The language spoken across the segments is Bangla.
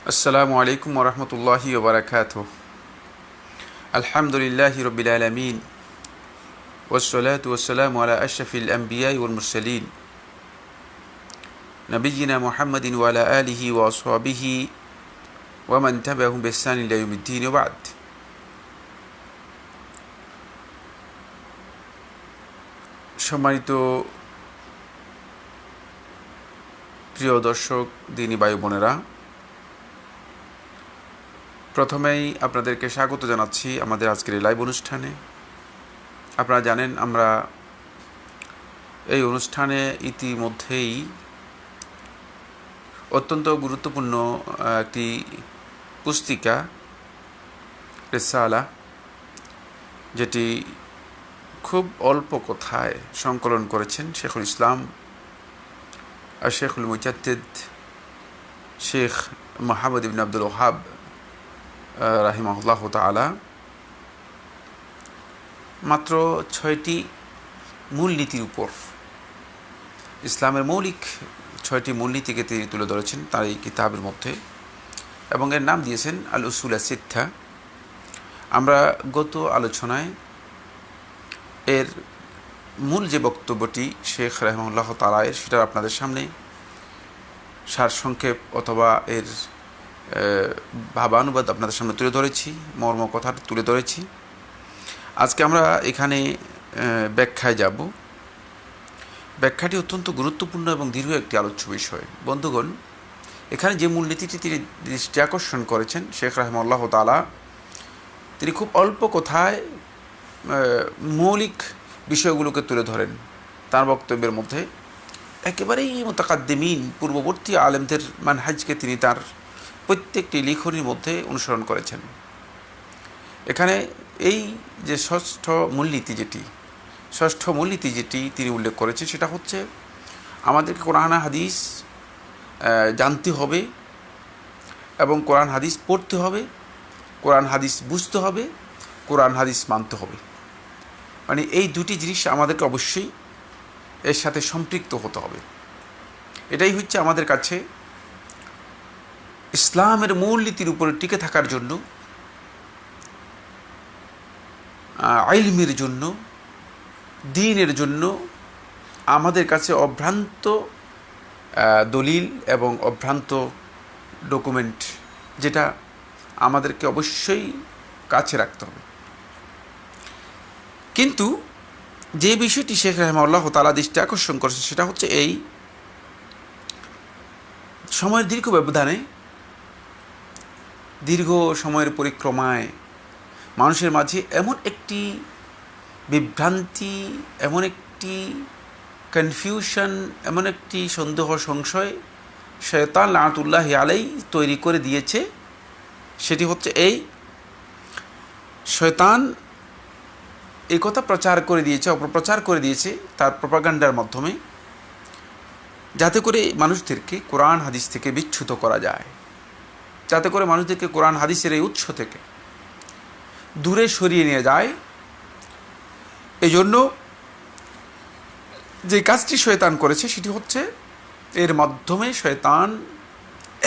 আসসালামু আলাইকুম ওরহমতুল্লাহি ওবরাকাতুহ। আলহামদুলিল্লাহি রব্বিল আলামিন ওয়াসসালাতু ওয়াসসালামু আলা আশরাফিল আমবিয়াই ওয়াল মুরসালিন নবিয়িনা মুহাম্মাদিন ওয়া আলা আলিহি ওয়া আসহাবিহি ওয়া মান তাবি'আহুম বিইহসান ইলা ইয়াউমিদ্দিন ওয়া বা'দ। সম্মানিত প্রিয় দর্শক, দিনী ভাই বোনেরা, প্রথমেই আপনাদেরকে স্বাগত জানাচ্ছি আমাদের আজকের এই লাইভ অনুষ্ঠানে। আপনারা জানেন আমরা এই অনুষ্ঠানে ইতিমধ্যেই অত্যন্ত গুরুত্বপূর্ণ একটি পুস্তিকা রিসালা, যেটি খুব অল্প কথায় সংকলন করেছেন শেখুল ইসলাম আর শেখুল মুজাদ্দিদ শেখ মুহাম্মদ ইবনে আব্দুল ওয়াহাব রাহিমাহুল্লাহ তাআলা। মাত্র 6টি মূলনীতির উপর, ইসলামের মৌলিক 6টি মূলনীতিকে তিনি তুলে ধরেছেন তার এই কিতাবের মধ্যে, এবং এর নাম দিয়েছেন আল উসুল সিত্তা। আমরা গত আলোচনায় এর মূল যে বক্তব্যটি শেখ রাহিমাহুল্লাহ তাআলা এর, সেটা আপনাদের সামনে সারসংক্ষেপ অথবা এর ভাবানুবাদ আপনাদের সামনে তুলে ধরেছি, মর্ম কথা তুলে ধরেছি। আজকে আমরা এখানে ব্যাখ্যায় যাব। ব্যাখ্যাটি অত্যন্ত গুরুত্বপূর্ণ এবং দীর্ঘ একটি আলোচ্য বিষয়। বন্ধুগণ, এখানে যে মূলনীতিটি তিনি দৃষ্টি আকর্ষণ করেছেন শেখ রাহিমাহুল্লাহ তাআলা, তিনি খুব অল্প কথায় মৌলিক বিষয়গুলোকে তুলে ধরেন তার বক্তব্যের মধ্যে। একেবারেই মুতাকাদ্দিমিন পূর্ববর্তী আলেমদের মানহাজকে তিনি তার প্রত্যেকটি লিখনির মধ্যে অনুসরণ করেছেন। এখানে এই যে ষষ্ঠ মূলনীতি যেটি তিনি উল্লেখ করেছেন, সেটা হচ্ছে আমাদেরকে কোরআন হাদিস জানতে হবে এবং কোরআন হাদিস পড়তে হবে, কোরআন হাদিস বুঝতে হবে, কোরআন হাদিস মানতে হবে। মানে এই দুটি জিনিস আমাদেরকে অবশ্যই এর সাথে সম্পৃক্ত হতে হবে। এটাই হচ্ছে আমাদের কাছে ইসলামের মূলনীতির উপরে টিকে থাকার জন্য, ইলমের জন্য, দ্বীনের জন্য আমাদের কাছে অভ্রান্ত দলিল এবং অভ্রান্ত ডকুমেন্ট, যেটা আমাদেরকে অবশ্যই কাছে রাখতে হবে। কিন্তু যে বিষয়টি শেখ রাহিমাহুল্লাহ তাআলা দৃষ্টি আকর্ষণ করেছে, সেটা হচ্ছে এই সময়ের দীর্ঘ ব্যবধানে, দীর্ঘ সময়ের পরিক্রমায় মানুষের মাঝে এমন একটি বিভ্রান্তি, এমন একটি কনফিউশন, এমন একটি সন্দেহ সংশয় শয়তান লাআনাতুল্লাহি আলাইহি তৈরি করে দিয়েছে। সেটি হচ্ছে এই, শয়তান এই কথা প্রচার করে দিয়েছে, অপপ্রচার করে দিয়েছে তার প্রপাগান্ডার মাধ্যমে, যাতে করে মানুষদেরকে কোরআন হাদিস থেকে বিচ্যুত করা যায়, যাতে করে মানুষদেরকে কোরআন হাদিসের এই উৎস থেকে দূরে সরিয়ে নিয়ে যায়। এই জন্য যে কাজটি শয়তান করেছে, সেটি হচ্ছে এর মাধ্যমে শয়তান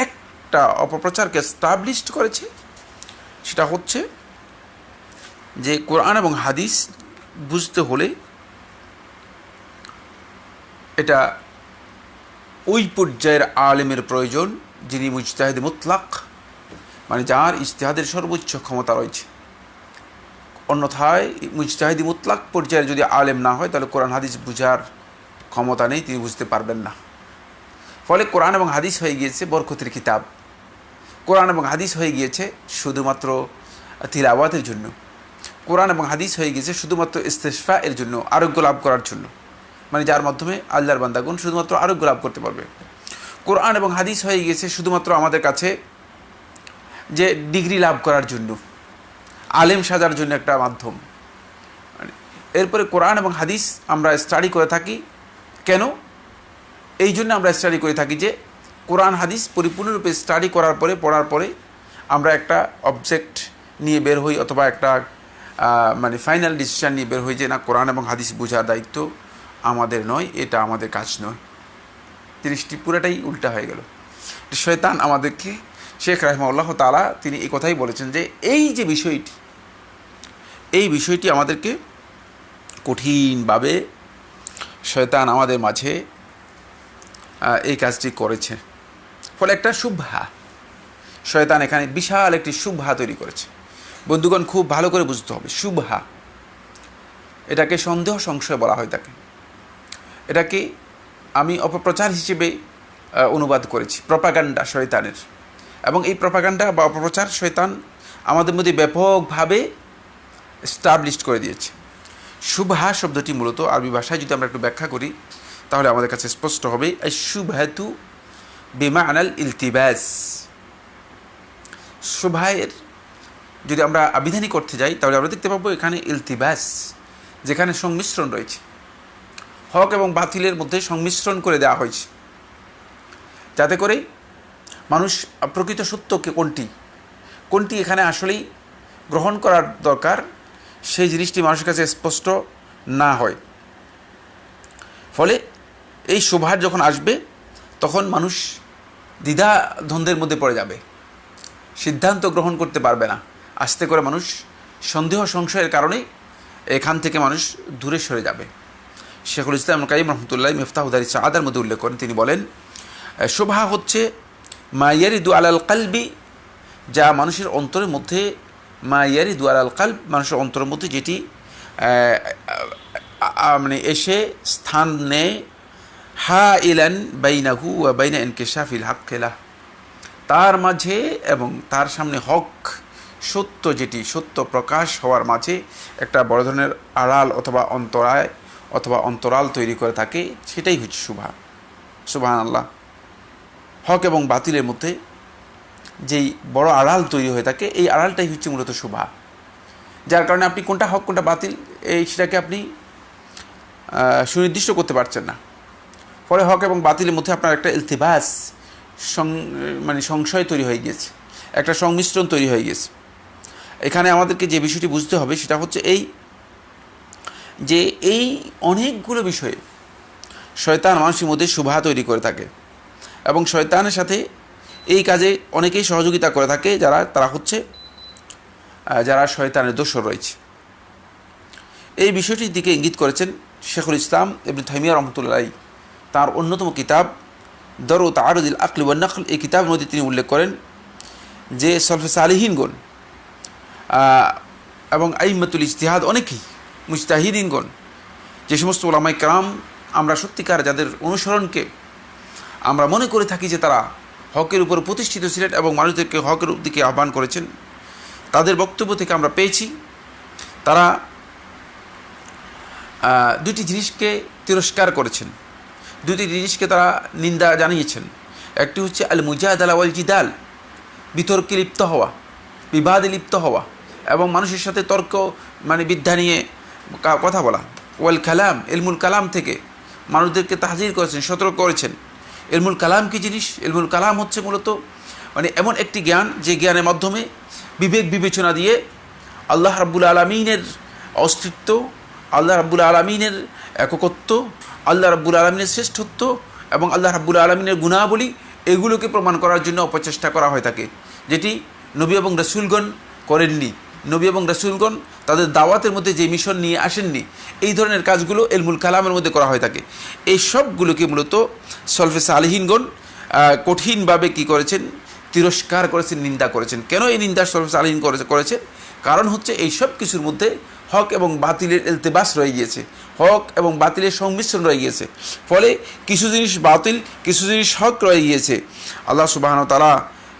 একটা অপপ্রচারকে এস্টাবলিশড করেছে। সেটা হচ্ছে যে কোরআন এবং হাদিস বুঝতে হলে এটা ওই পর্যায়ের আলেমের প্রয়োজন যিনি মুজতাহিদ মুতলাক, মানে যার ইজতিহাদের সর্বোচ্চ ক্ষমতা রয়েছে। অন্যথায় মুজতাহিদি মুতলাক পর্যায়ের যদি আলেম না হয়, তাহলে কোরআন হাদিস বুঝার ক্ষমতা নেই, তিনি বুঝতে পারবেন না। ফলে কোরআন এবং হাদিস হয়ে গিয়েছে বরকতের কিতাব, কোরআন এবং হাদিস হয়ে গিয়েছে শুধুমাত্র তিলাওয়াতের জন্য, কোরআন এবং হাদিস হয়ে গিয়েছে শুধুমাত্র ইস্তেশফা এর জন্য, আরোগ্য লাভ করার জন্য, মানে যার মাধ্যমে আল্লাহর বান্দাগণ শুধুমাত্র আরোগ্য লাভ করতে পারবে। কোরআন এবং হাদিস হয়ে গিয়েছে শুধুমাত্র আমাদের কাছে যে ডিগ্রি লাভ করার জন্য, আলেম সাজার জন্য একটা মাধ্যম। এরপরে কোরআন এবং হাদিস আমরা স্টাডি করে থাকি কেন? এই জন্য আমরা স্টাডি করে থাকি যে কোরআন হাদিস পরিপূর্ণরূপে স্টাডি করার পরে, পড়ার পরে আমরা একটা অবজেক্ট নিয়ে বের হই, অথবা একটা মানে ফাইনাল ডিসিশান নিয়ে বের হই যে না, কোরআন এবং হাদিস বোঝার দায়িত্ব আমাদের নয়, এটা আমাদের কাজ নয়। জিনিসটি পুরাটাই উল্টা হয়ে গেল। শয়তান আমাদেরকে শেখ রাহিমাহুল্লাহ তাআলা তিনি এই কথাই বলেছেন যে এই যে বিষয়টি, এই বিষয়টি আমাদেরকে কঠিনভাবে শয়তান আমাদের মাঝে এই কাজটি করেছে। ফলে একটা শুভহা, শয়তান এখানে বিশাল একটি শুভহা তৈরি করেছে। বন্ধুগণ, খুব ভালো করে বুঝতে হবে, শুভহা এটাকে সন্দেহ সংশয় বলা হয় থাকে। এটাকে আমি অপপ্রচার হিসেবে অনুবাদ করেছি, প্রপাগান্ডা শয়তানের। এবং এই প্রপাগান্ডা বা অপপ্রচার শয়তান আমাদের মধ্যে ব্যাপকভাবে এস্টাবলিশড করে দিয়েছে। শুভহা শব্দটি মূলত আরবি ভাষায় যদি আমরা একটু ব্যাখ্যা করি তাহলে আমাদের কাছে স্পষ্ট হবে। শুভহাতু বিমানাল ইলতিবাস। শুভহায়ের যদি আমরা আবিধানিক করতে যাই তাহলে আমরা দেখতে পাবো এখানে ইলতিবাস, যেখানে সংমিশ্রণ রয়েছে, হক এবং বাতিলের মধ্যে সংমিশ্রণ করে দেওয়া হয়েছে, যাতে করে মানুষ প্রকৃত সত্যকে কোনটি এখানে আসলেই গ্রহণ করার দরকার সেই জিনিসটি মানুষের কাছে স্পষ্ট না হয়। ফলে এই শুভহাত যখন আসবে তখন মানুষ দ্বিধা দ্বন্দ্বের মধ্যে পড়ে যাবে, সিদ্ধান্ত গ্রহণ করতে পারবে না। আস্তে করে মানুষ সন্দেহ সংশয়ের কারণে এখান থেকে মানুষ দূরে সরে যাবে। শেখুল ইসলাম ইবনে কাইয়িম রাহমাতুল্লাহ মিফতাহু দারিস সাআদার মধ্যে উল্লেখ করেন, তিনি বলেন শুভহা হচ্ছে মা ইয়ারিদু আলাল কলবি, যা মানুষের অন্তরের মধ্যে, মা ইয়ারিদু আলাল কলব, মানুষের অন্তরের মধ্যে যেটি মানে এসে স্থান নেয়, হা ইলান বাইনাহু ওয়া বাইনা ইনকিশাফিল হাক্কি লাহ, তার মাঝে এবং তার সামনে হক সত্য, যেটি সত্য প্রকাশ হওয়ার মাঝে একটা বড় ধরনের আড়াল অথবা অন্তরায় অথবা অন্তরাল তৈরি করে থাকে, সেটাই হচ্ছে শুভহা। সুবহানাল্লাহ। হক এবং বাতিলের মধ্যে যেই বড় আড়াল তৈরি হয়ে থাকে, এই আড়ালটাই হচ্ছে মূলত শুভহা, যার কারণে আপনি কোনটা হক কোনটা বাতিল সেটাকে আপনি সুনির্দিষ্ট করতে পারছেন না। ফলে হক এবং বাতিলের মধ্যে আপনার একটা ইলতিবাস, মানে সংশয় তৈরি হয়ে গিয়েছে, একটা সংমিশ্রণ তৈরি হয়ে গেছে। এখানে আমাদেরকে যে বিষয়টি বুঝতে হবে সেটা হচ্ছে এই অনেকগুলো বিষয়ে শয়তান মানুষের মধ্যে শুভহা তৈরি করে থাকে এবং শয়তানের সাথে এই কাজে অনেকেই সহযোগিতা করে থাকে, যারা শয়তানের দোসর রয়েছে। এই বিষয়টির দিকে ইঙ্গিত করেছেন শেখুল ইসলাম ইবনে তাইমিয়া রাহমাতুল্লাহ আলাইহি তার অন্যতম কিতাব দরউ তাআরুদুল আকল ওয়ান নকল, এই কিতাবের মধ্যে তিনি উল্লেখ করেন যে সলফে সালিহিনগণ এবং আইম্মাতুল ইজতিহাদ, অনেকেই মুজতাহিদিনগণ, যে সমস্ত উলামায়ে কেরাম আমরা সত্যিকার যাদের অনুসরণকে আমরা মনে করে থাকি যে তারা হকের উপর প্রতিষ্ঠিত ছিলেন এবং মানুষদেরকে হকের দিকে আহ্বান করেছেন, তাদের বক্তব্য থেকে আমরা পেয়েছি তারা দুটি জিনিসকে তিরস্কার করেছেন, দুটি জিনিসকে তারা নিন্দা জানিয়েছেন। একটি হচ্ছে আল মুজাদালা ওয়াল জিদাল, বিতর্কে লিপ্ত হওয়া, বিবাদে লিপ্ত হওয়া এবং মানুষের সাথে তর্ক মানে বিদ্যা নিয়ে কথা বলা। ওয়াল কালাম, ইলমুল কালাম থেকে মানুষদেরকে তাহজির করেছেন, সতর্ক করেছেন। ইলমুল কালাম কি জিনিস? ইলমুল কালাম হচ্ছে মূলত মানে এমন একটি জ্ঞান যে জ্ঞানের মাধ্যমে বিবেক বিবেচনা দিয়ে আল্লাহ রাব্বুল আলামিনের অস্তিত্ব, আল্লাহ রাব্বুল আলামিনের একত্ব, আল্লাহ রাব্বুল আলামিনের শ্রেষ্ঠত্ব এবং আল্লাহ রাব্বুল আলামিনের গুণাবলী, এগুলোকে প্রমাণ করার জন্য অপচেষ্টা করা হয়ে থাকে, যেটি নবী এবং রাসূলগণ করেননি। নবী এবং রাসূলগণ তাদের দাওয়াতের মধ্যে যে মিশন নিয়ে আসেননি, এই ধরনের কাজগুলো ইলমুল কালামের মধ্যে করা হয়ে থাকে। এই সবগুলোকে মূলত সলফে সালিহিনগণ কঠিনভাবে কী করেছেন? তিরস্কার করেছেন, নিন্দা করেছেন। কেন এই নিন্দা সলফে সালিহিন করেছেন? কারণ হচ্ছে এই সব কিছুর মধ্যে হক এবং বাতিলের ইলতিবাস রয়ে গিয়েছে, হক এবং বাতিলের সংমিশ্রণ রয়ে গিয়েছে। ফলে কিছু জিনিস বাতিল, কিছু জিনিস হক রয়ে গিয়েছে। আল্লাহ সুবহানাহু ওয়া তাআলা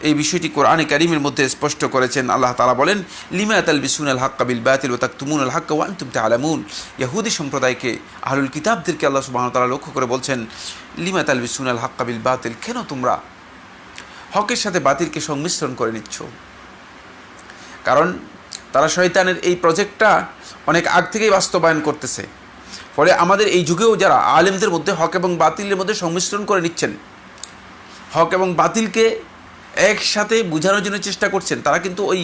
এই বিষয়টি কোরআনে কারীমের মধ্যে স্পষ্ট করেছেন। আল্লাহ তাআলা বলেন, লিমা তালবিসুনাল হাক্কা বিল বাতিল ওয়া তাকতুমুনাল হাক্কা ওয়া আনতুম তা'লামুন। ইহুদি সম্প্রদায়কে, আহলুল কিতাবদেরকে আল্লাহ সুবহানাহু ওয়া তাআলা লক্ষ্য করে বলছেন, লিমা তালবিসুনাল হাক্কা বিল বাতিল, কেন তোমরা হকের সাথে বাতিলকে সংমিশ্রণ করে নিচ্ছ? কারণ তারা শয়তানের এই প্রজেক্টটা অনেক আগ থেকেই বাস্তবায়ন করতেছে। ফলে আমাদের এই যুগেও যারা আলেমদের মধ্যে হক এবং বাতিলের মধ্যে সংমিশ্রণ করে নিচ্ছেন, হক এবং বাতিলকে একসাথে বোঝানোর জন্য চেষ্টা করছেন, তারা কিন্তু ওই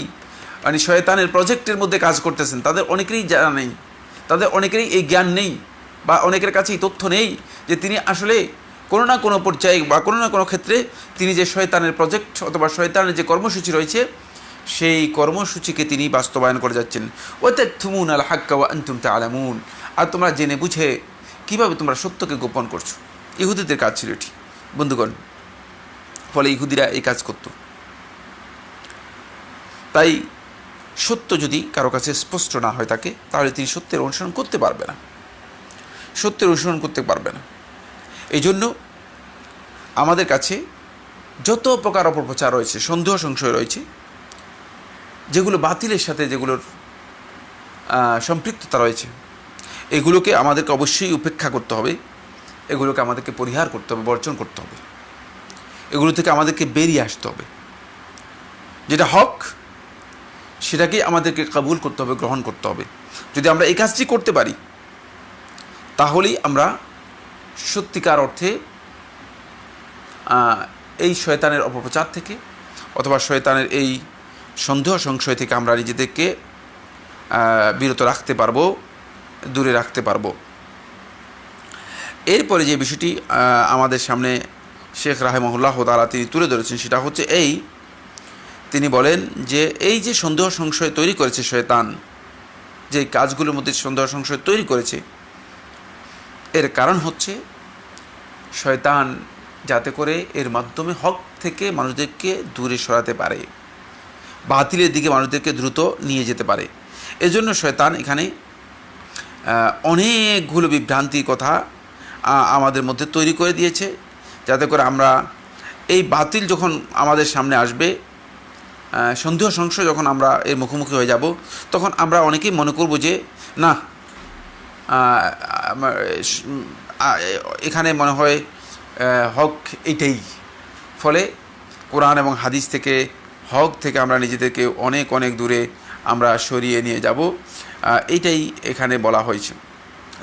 মানে শয়তানের প্রজেক্টের মধ্যে কাজ করতেছেন। তাদের অনেকেরই জানা নেই, তাদের অনেকেরই এই জ্ঞান নেই, বা অনেকের কাছে এই তথ্য নেই যে তিনি আসলে কোনো না কোনো পর্যায়ে বা কোনো না কোনো ক্ষেত্রে তিনি যে শয়তানের প্রজেক্ট অথবা শয়তানের যে কর্মসূচি রয়েছে সেই কর্মসূচিকে তিনি বাস্তবায়ন করে যাচ্ছেন। ওয়াতাকতুমুন আল হাক্কা ওয়া আনতুম তা'লামুন, আর তোমরা জেনে বুঝে কীভাবে তোমরা সত্যকে গোপন করছো। ইহুদিদের কাজ ছিল এটি বন্ধুগণ। ফলে ইহুদিরা এই কাজ করত। তাই সত্য যদি কারো কাছে স্পষ্ট না হয় থাকে, তাহলে তিনি সত্যের অনুসরণ করতে পারবে না, সত্যের অনুসরণ করতে পারবে না। এই জন্য আমাদের কাছে যত প্রকার অপপ্রচার রয়েছে, সন্দেহ সংশয় রয়েছে, যেগুলো বাতিলের সাথে যেগুলোর সম্পৃক্ততা রয়েছে, এগুলোকে আমাদেরকে অবশ্যই উপেক্ষা করতে হবে, এগুলোকে আমাদেরকে পরিহার করতে হবে, বর্জন করতে হবে, এগুলো থেকে আমাদেরকে বেরিয়ে আসতে হবে। যেটা হক সেটাকেই আমাদেরকে কবুল করতে হবে, গ্রহণ করতে হবে। যদি আমরা এই কাজটি করতে পারি, তাহলেই আমরা সত্যিকার অর্থে এই শয়তানের অপপ্রচার থেকে অথবা শয়তানের এই সন্দেহ সংশয় থেকে আমরা নিজেদেরকে বিরত রাখতে পারবো, দূরে রাখতে পারবো। এরপরে যে বিষয়টি আমাদের সামনে শেখ রাহিমাহুল্লাহ তাআলা তিনি তুলে ধরেছেন, সেটা হচ্ছে এই, তিনি বলেন যে এই যে সন্দেহ সংশয় তৈরি করেছে শয়তান, যে কাজগুলোর মধ্যে সন্দেহ সংশয় তৈরি করেছে, এর কারণ হচ্ছে শয়তান যাতে করে এর মাধ্যমে হক থেকে মানুষদেরকে দূরে সরাতে পারে, বাতিলের দিকে মানুষদেরকে দ্রুত নিয়ে যেতে পারে। এজন্য শয়তান এখানে অনেকগুলো বিভ্রান্তির কথা আমাদের মধ্যে তৈরি করে দিয়েছে, যাতে করে আমরা এই বাতিল যখন আমাদের সামনে আসবে, সন্দেহ সংশয় যখন আমরা এর মুখোমুখি হয়ে যাব, তখন আমরা অনেকেই মনে করব যে না, এখানে মনে হয় হক এইটাই। ফলে কোরআন এবং হাদিস থেকে, হক থেকে আমরা নিজেদেরকে অনেক অনেক দূরে আমরা সরিয়ে নিয়ে যাব, এইটাই এখানে বলা হয়েছে।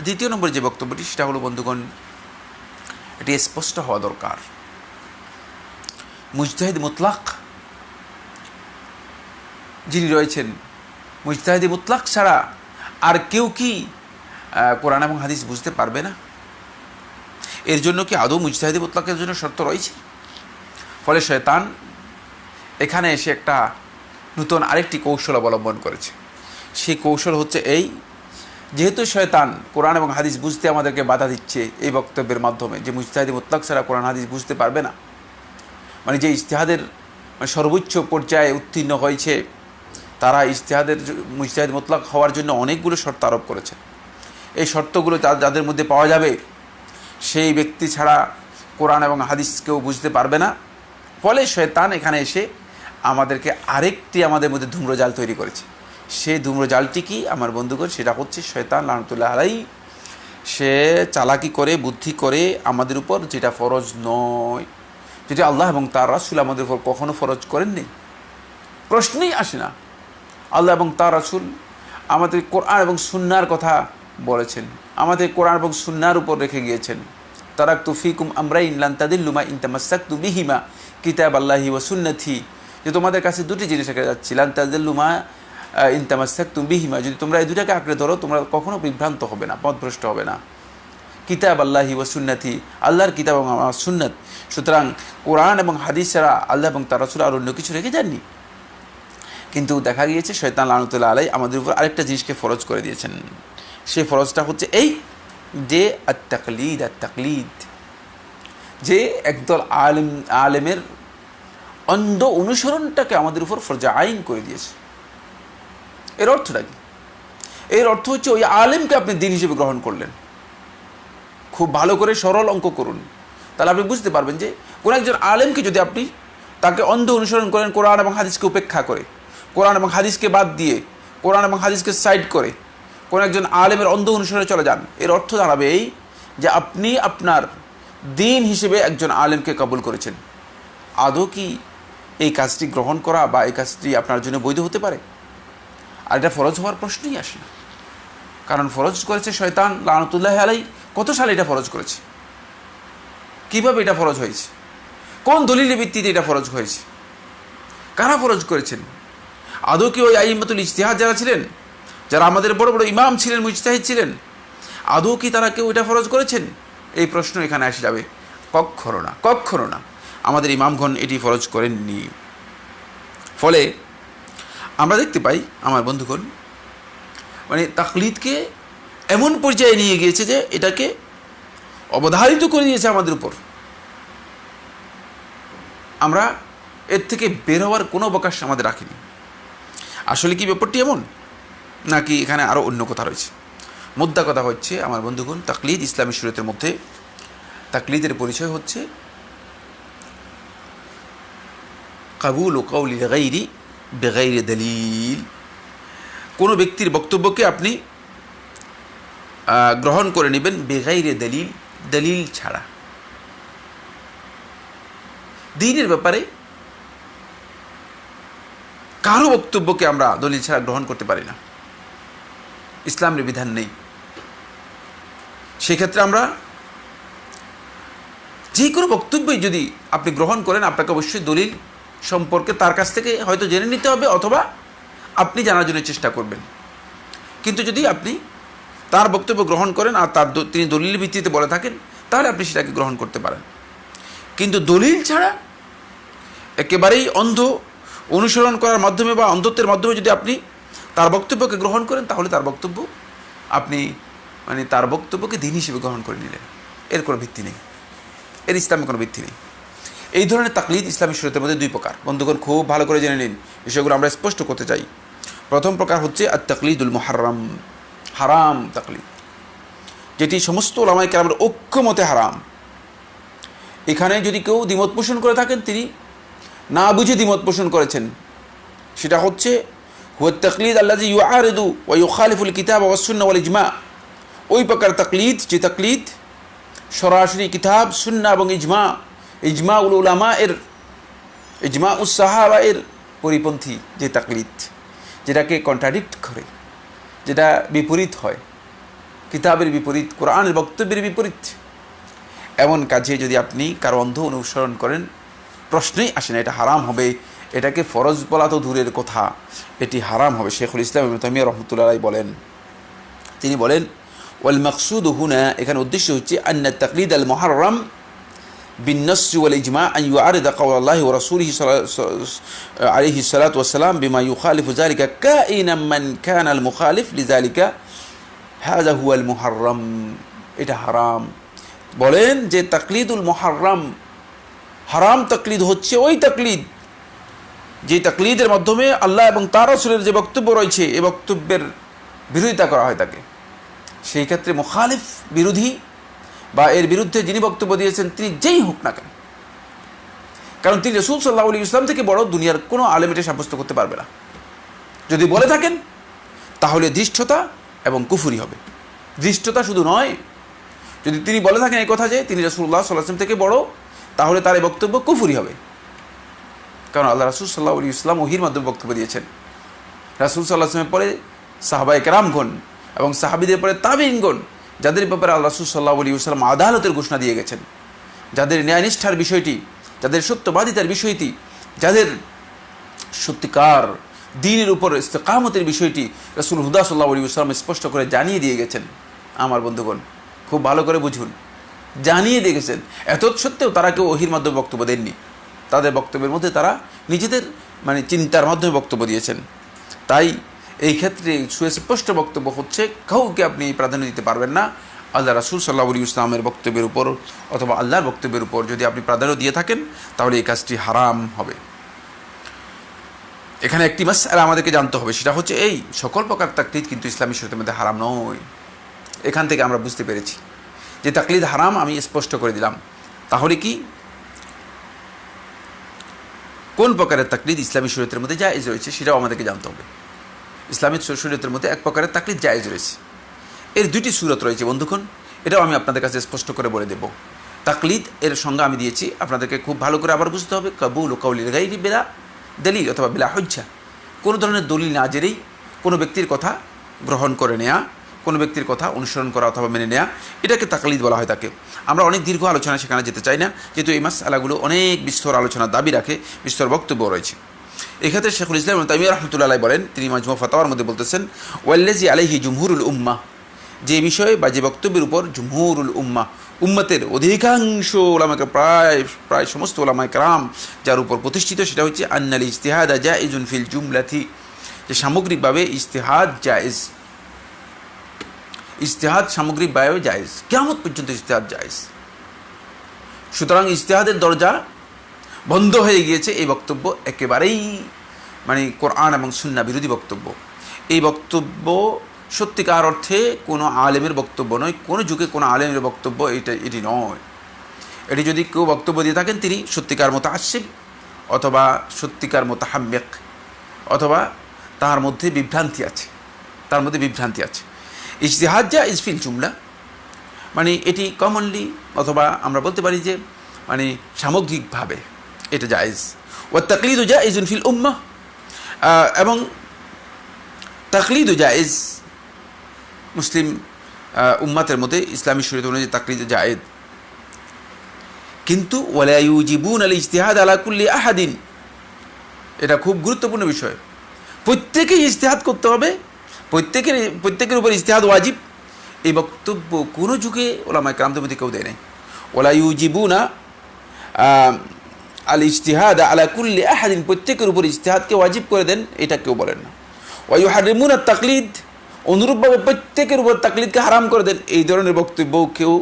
দ্বিতীয় নম্বর যে বক্তব্যটি, সেটা হলো বন্ধুগণ, এটি স্পষ্ট হওয়া দরকার। মুজতাহিদ মুতলাক যিনি রয়েছেন, মুজতাহিদ মুতলাক ছাড়া আর কেউ কি কোরআন এবং হাদিস বুঝতে পারবে না? এর জন্য কি আদৌ মুজতাহিদ মুতলাকের জন্য শর্ত রয়েছে? ফলে শয়তান এখানে এসে একটা নতুন আরেকটি কৌশল অবলম্বন করেছে। সেই কৌশল হচ্ছে এই, যেহেতু শয়তান কোরআন এবং হাদিস বুঝতে আমাদেরকে বাধা দিচ্ছে এই বক্তব্যের মাধ্যমে যে মুজতাহিদ মুতলাক ছাড়া কোরআন হাদিস বুঝতে পারবে না, মানে যে ইজতিহাদের সর্বোচ্চ পর্যায়ে উত্তীর্ণ হয়েছে, তারা মুজতাহিদ মুতলাক হওয়ার জন্য অনেকগুলো শর্ত আরোপ করেছে। এই শর্তগুলো যাদের মধ্যে পাওয়া যাবে, সেই ব্যক্তি ছাড়া কোরআন এবং হাদিস কেউ বুঝতে পারবে না। ফলে শয়তান এখানে এসে আমাদেরকে আরেকটি আমাদের মধ্যে ধূম্রজাল তৈরি করেছে। সেই ধূম্রজালটি কি আমার বন্ধুগণ? সেটা হচ্ছে শয়তান লানতুল্লাহ আলাইহি, সে চালাকি করে, বুদ্ধি করে আমাদের উপর যেটা ফরজ নয়, যেটা আল্লাহ এবং তার রাসূল আমাদের উপর কখনো ফরজ করেননি, প্রশ্নই আসে না। আল্লাহ এবং তার রাসূল আমাদের কোরআন এবং সুন্নাহর কথা বলেছেন, আমাদের কোরআন এবং সুন্নাহর উপর রেখে গিয়েছেন। তারাকতু ফিকুম আমরাইন লান তাদিল্লু মা ইন তামাসসাকতু বিহিমা কিতাবাল্লাহি ওয়া সুন্নতি, যে তোমাদের কাছে দুটি জিনিস রেখে যাচ্ছি, লান তাদিল্লু মা ইন তামাসসাকতু বিহিমা, যদি তোমরা এই দুটাকে আঁকড়ে ধরো তোমরা কখনো বিভ্রান্ত হবে না, পথভ্রষ্ট হবে না। কিতাবাল্লাহি ওয়া সুন্নতি, আল্লাহর কিতাব এবং আমার সুন্নাত। সুতরাং কোরআন এবং হাদিস ছাড়া আল্লাহ এবং তার রাসূল আর অন্য কিছু রেখে যাননি। কিন্তু দেখা গিয়েছে শয়তান লানতুল্লাহ আলাইহি আমাদের উপর আরেকটা জিনিসকে ফরজ করে দিয়েছেন। সেই ফরজটা হচ্ছে এই যে আত-তাকলিদ, যে একদল আলেমের অন্ধ অনুসরণটাকে আমাদের উপর ফরজে আইন করে দিয়েছে। এর অর্থটা কি? এর অর্থ হচ্ছে ওই আলেমকে আপনি দিন হিসেবে গ্রহণ করলেন। খুব ভালো করে সরল অঙ্ক করুন, তাহলে আপনি বুঝতে পারবেন যে কোন একজন আলেমকে যদি আপনি তাকে অন্ধ অনুসরণ করেন, কোরআন এবং হাদিসকে উপেক্ষা করে, কোরআন এবং হাদিসকে বাদ দিয়ে, কোরআন এবং হাদিসকে সাইড করে কোন একজন আলেমের অন্ধ অনুসরণে চলে যান, এর অর্থ দাঁড়াবে এই যে আপনি আপনার দিন হিসেবে একজন আলেমকে কবুল করেছেন। আদৌ কি এই কাজটি গ্রহণ করা বা এই কাজটি আপনার জন্য বৈধ হতে পারে? আর এটা ফরজ হওয়ার প্রশ্নই আসে না, কারণ ফরজ করেছে শয়তান লানতুল্লাহ আলাইহি। কত সালে এটা ফরজ করেছে? কিভাবে এটা ফরজ হয়েছে? কোন দলিলের ভিত্তিতে এটা ফরজ হয়েছে? কারা ফরজ করেছেন? আদৌ কি ওই আইম্মাতুল ইজতিহাদ যারা ছিলেন, যারা আমাদের বড় বড় ইমাম ছিলেন, মুজতাহিদ ছিলেন, আদৌ কি তারা কেউ এটা ফরজ করেছেন? এই প্রশ্ন এখানে আসে যাবে। কখনো না আমাদের ইমামগণ এটি ফরজ করেননি। ফলে আমরা দেখতে পাই আমার বন্ধুগণ, মানে তাকলিদকে এমন পর্যায়ে নিয়ে গিয়েছে যে এটাকে অবধারিত করে দিয়েছে আমাদের উপর। আমরা এর থেকে বের হওয়ার কোনো অবকাশ আমাদের রাখিনি। আসলে কি ব্যাপারটি এমন, নাকি এখানে আরও অন্য কথা রয়েছে? মুদ্রা কথা হচ্ছে আমার বন্ধুগণ, তাকলিদ ইসলামী শরীয়তের মধ্যে তাকলিদের পরিচয় হচ্ছে কাবুল ও কাউলি গাইরি বেগাইরে দলিল। কোনো ব্যক্তির বক্তব্যকে আপনি গ্রহণ করে নেবেন বেগাইরে দলিল, দলিল ছাড়া। দ্বীনের ব্যাপারে কারো বক্তব্যকে আমরা দলিল ছাড়া গ্রহণ করতে পারি না, ইসলামের বিধান নেই। সেক্ষেত্রে আমরা যে কোনো বক্তব্যই যদি আপনি গ্রহণ করেন, আপনাকে অবশ্যই দলিল সম্পর্কে তার কাছ থেকে হয়তো জেনে নিতে হবে, অথবা আপনি জানার জন্য চেষ্টা করবেন। কিন্তু যদি আপনি তার বক্তব্য গ্রহণ করেন আর তিনি দলিলের ভিত্তিতে বলে থাকেন, তাহলে আপনি সেটাকে গ্রহণ করতে পারেন। কিন্তু দলিল ছাড়া একেবারেই অন্ধ অনুসরণ করার মাধ্যমে বা অন্ধত্বের মাধ্যমে যদি আপনি তার বক্তব্যকে গ্রহণ করেন, তাহলে তার বক্তব্য আপনি তার বক্তব্যকে দ্বীন হিসেবে গ্রহণ করে নিলেন। এর কোনো ভিত্তি নেই, এর ইসলামের কোনো ভিত্তি নেই। এই ধরনের তাকলিদ ইসলামী শরীয়তের মধ্যে দুই প্রকার। বন্ধুগণ, খুব ভালো করে জেনে নিন, বিষয়গুলো আমরা স্পষ্ট করতে চাই। প্রথম প্রকার হচ্ছে আত তাকলিদুল মুহাররাম, হারাম তাকলিদ, যেটি সমস্ত উলামায়ে কেরামের ঐক্যমতে হারাম। এখানে যদি কেউ দ্বিমত পোষণ করে থাকেন, তিনি না বুঝে দ্বিমত পোষণ করেছেন। সেটা হচ্ছে হুয়া তাকলিদ আল্লাযী ইউআরিদু ওয়া ইউখালিফুল কিতাব ওয়াস সুন্নাহ ওয়াল ইজমা। ওই প্রকার তাকলিদ, যে তাকলিদ সরাসরি কিতাব, সুন্নাহ এবং ইজমা উল উলামা এর, ইজমা উস সাহাবা এর পরিপন্থী যে তাকলিদ, যেটাকে কন্ট্রাডিক্ট করে, যেটা বিপরীত হয়, কিতাবের বিপরীত, কোরআনের বক্তব্যের বিপরীত, এমন কাজে যদি আপনি কারো অন্ধ অনুসরণ করেন, প্রশ্নই আসে না, এটা হারাম হবে। এটাকে ফরজ বলা তো দূরের কথা, এটি হারাম হবে। শেখুল ইসলাম ইবনে তাইমিয়া রাহমাতুল্লাহ আলাইহি বলেন, তিনি বলেন ওয়াল মাকসুদ হুনা, এখানে উদ্দেশ্য হচ্ছে আন্না তাকলিদ আল মুহাররাম বিন-নাস ওয়াল ইজমা আন ইউআরিদা কাওলাল্লাহি ওয়া রাসূলিহি আলাইহি সাল্লাতু ওয়াস সালাম বিমা ইউখালিফু যালিকা কাইনাম মান কানা আল মুখালিফ লিযালিকা হাযা হুয়া আল মুহাররাম। এটা হারাম। বলেন যে তাকলিদুল মুহাররাম, হারাম তাকলিদ হচ্ছে ওই তাকলিদ যে তাকলিদের মাধ্যমে আল্লাহ এবং তার রাসূলের যে বক্তব্য রয়েছে, এই বক্তব্যের বিরোধিতা করা হয় তাকে। সেই ক্ষেত্রে মুখালিফ, বিরোধী বা এর বিরুদ্ধে যিনি বক্তব্য দিয়েছেন, তিনি যেই হোক না কেন, কারণ তিনি রাসূল সাল্লাল্লাহু আলাইহি ওয়াসাল্লাম থেকে বড় দুনিয়ার কোনো আলেম এটা সাব্যস্ত করতে পারবে না। যদি বলে থাকেন তাহলে ধৃষ্টতা এবং কুফরি হবে। ধৃষ্টতা শুধু নয়, যদি তিনি বলে থাকেন এই কথা যে তিনি রাসূলুল্লাহ সাল্লাল্লাহু আলাইহি ওয়াসাল্লাম থেকে বড়, তাহলে তার এই বক্তব্য কুফরি হবে। কারণ আল্লাহ রাসূল সাল্লাল্লাহু আলাইহি ওয়াসাল্লাম ওহীর মাধ্যমে বক্তব্য দিয়েছেন। রাসূল সাল্লাল্লাহু আলাইহি ওয়াসাল্লামের পরে সাহাবায়ে কেরামগণ এবং সাহাবীদের পরে তাবিঈনগণ, যাদের ব্যাপারে আল্লাহ রাসূল সাল্লাল্লাহু আলাইহি ওয়াসাল্লাম আদালতের ঘোষণা দিয়ে গেছেন, যাদের ন্যায়নিষ্ঠার বিষয়টি, যাদের সত্যবাদিতার বিষয়টি, যাদের সত্যিকার দ্বীনের উপর ইস্তেকামতের বিষয়টি রাসূল হুদা সাল্লাল্লাহু আলাইহি ওয়াসাল্লাম স্পষ্ট করে জানিয়ে দিয়ে গেছেন। আমার বন্ধুগণ, খুব ভালো করে বুঝুন, জানিয়ে দিয়ে গেছেন। এত সত্ত্বেও তারা কেউ ওহীর মাধ্যমে বক্তব্য দেননি। তাদের বক্তব্যের মধ্যে তারা নিজেদের চিন্তার মাধ্যমে বক্তব্য দিয়েছেন। তাই এই ক্ষেত্রে সুস্পষ্ট বক্তব্য হচ্ছে, কাউকে আপনি প্রাধান্য দিতে পারবেন না আল্লাহ রাসূল সাল্লাল্লাহু আলাইহি ওয়াসাল্লামের বক্তব্যের উপর অথবা আল্লাহর বক্তব্যের উপর। যদি আপনি প্রাধান্য দিয়ে থাকেন, তাহলে এই কাজটি হারাম হবে। এখানে একটি মাসআলা আমাদেরকে জানতে হবে, সেটা হচ্ছে এই সকল প্রকার তাকলিদ কিন্তু ইসলামী শরীয়তের মধ্যে হারাম নয়। এখান থেকে আমরা বুঝতে পেরেছি যে তাকলিদ হারাম, আমি স্পষ্ট করে দিলাম। তাহলে কি কোন প্রকারের তাকলিদ ইসলামী শরীয়তের মধ্যে জায়েজ রয়েছে, সেটাও আমাদেরকে জানতে হবে। ইসলামী শরীয়তের মধ্যে এক প্রকারের তাকলিদ জায়েজ রয়েছে। এর দুটি সূরত রয়েছে বন্ধুগণ, এটাও আমি আপনাদের কাছে স্পষ্ট করে বলে দেব। তাকলিদ এর সংজ্ঞা আমি দিয়েছি, আপনাদেরকে খুব ভালো করে আবার বুঝতে হবে। কাবুল ও কাউলিল গাইরি বিলা দলিল অথবা বিলা হুজ্জা, কোনো ধরনের দলিল না জেনেই কোনো ব্যক্তির কথা গ্রহণ করে নেয়া, কোনো ব্যক্তির কথা অনুসরণ করা অথবা মেনে নেয়া, এটাকে তাকলিদ বলা হয়। তাকে আমরা অনেক দীর্ঘ আলোচনা সেখানে যেতে চাই না, যেহেতু এই মাসআলাগুলো অনেক বিস্তর আলোচনার দাবি রাখে, বিস্তর বক্তব্য রয়েছে। এক্ষেত্রে শেখুল ইসলাম ইবনে তাইমিয়া রাহমাতুল্লাহ আলাইহি বলেন, তিনি মাজমু ফাতাওয়ার মধ্যে বলতেছেন, ওয়াল্লাযী আলাইহি জুমহুরুল উম্মাহ, যে বিষয়ে বা যে বক্তব্যের উপর জুমহুরুল উম্মতের অধিকাংশ ওলামা প্রায় সমস্ত ওলামায়ে কেরাম যার উপর প্রতিষ্ঠিত, সেটা হচ্ছে আন্নাল ইজতিহাদ জায়েজুন ফিল জুমলাতি, যে সামগ্রিকভাবে ইজতিহাদ জায়েজ, ইজতিহাদ সামগ্রিকভাবে জায়েজ, কিয়ামত পর্যন্ত ইজতিহাদ জায়েজ। সুতরাং ইজতিহাদের দরজা বন্ধ হয়ে গিয়েছে, এই বক্তব্য একেবারেই কোরআন এবং সুন্নাহ বিরোধী বক্তব্য। এই বক্তব্য সত্যিকার অর্থে কোনো আলেমের বক্তব্য নয়, কোনো যুগে কোনো আলেমের বক্তব্য এটি নয়। এটি যদি কেউ বক্তব্য দিয়ে থাকেন তিনি সত্যিকার মুতাআসসিব অথবা সত্যিকার মুতাহাম্মিক, অথবা তার মধ্যে বিভ্রান্তি আছে, ইজতিহাদ জায়েজ ফিল জুমলা এটি কমনলি, অথবা আমরা বলতে পারি যে সামগ্রিকভাবে এটা জায়েজ। ওয়া তাকলিদু জায়েজুন ফিল উম্মাহ, এবং তাকলিদু জায়েজ মুসলিম উম্মাতের মধ্যে ইসলামী শরীয়ত অনুযায়ী তাকলিদ জায়েজ, কিন্তু ওয়ালা ইউজিবুন আল ইজতিহাদ আলা কুল্লি আহাদিন, এটা খুব গুরুত্বপূর্ণ বিষয়। প্রত্যেকেই ইজতিহাদ করতে হবে, প্রত্যেকের উপর ইজতিহাদ ওয়াজিব, এই বক্তব্য কোনো যুগে ওলামায়ে কেরামদের মধ্যে কেউ দেয় নাই। ওয়ালা ইউজিবুনা আল ইজতিহাদ আলা কুল্লি আহাদিন, প্রত্যেকের উপর ইজতিহাদকে ওয়াজিব করে দেন, এটা কেউ বলেন না। ওয়া ইউহারিমুনা তাকলিদ, অনুরূপভাবে প্রত্যেকের উপর তাকলিদকে হারাম করে দেন, এই ধরনের বক্তব্য কেউ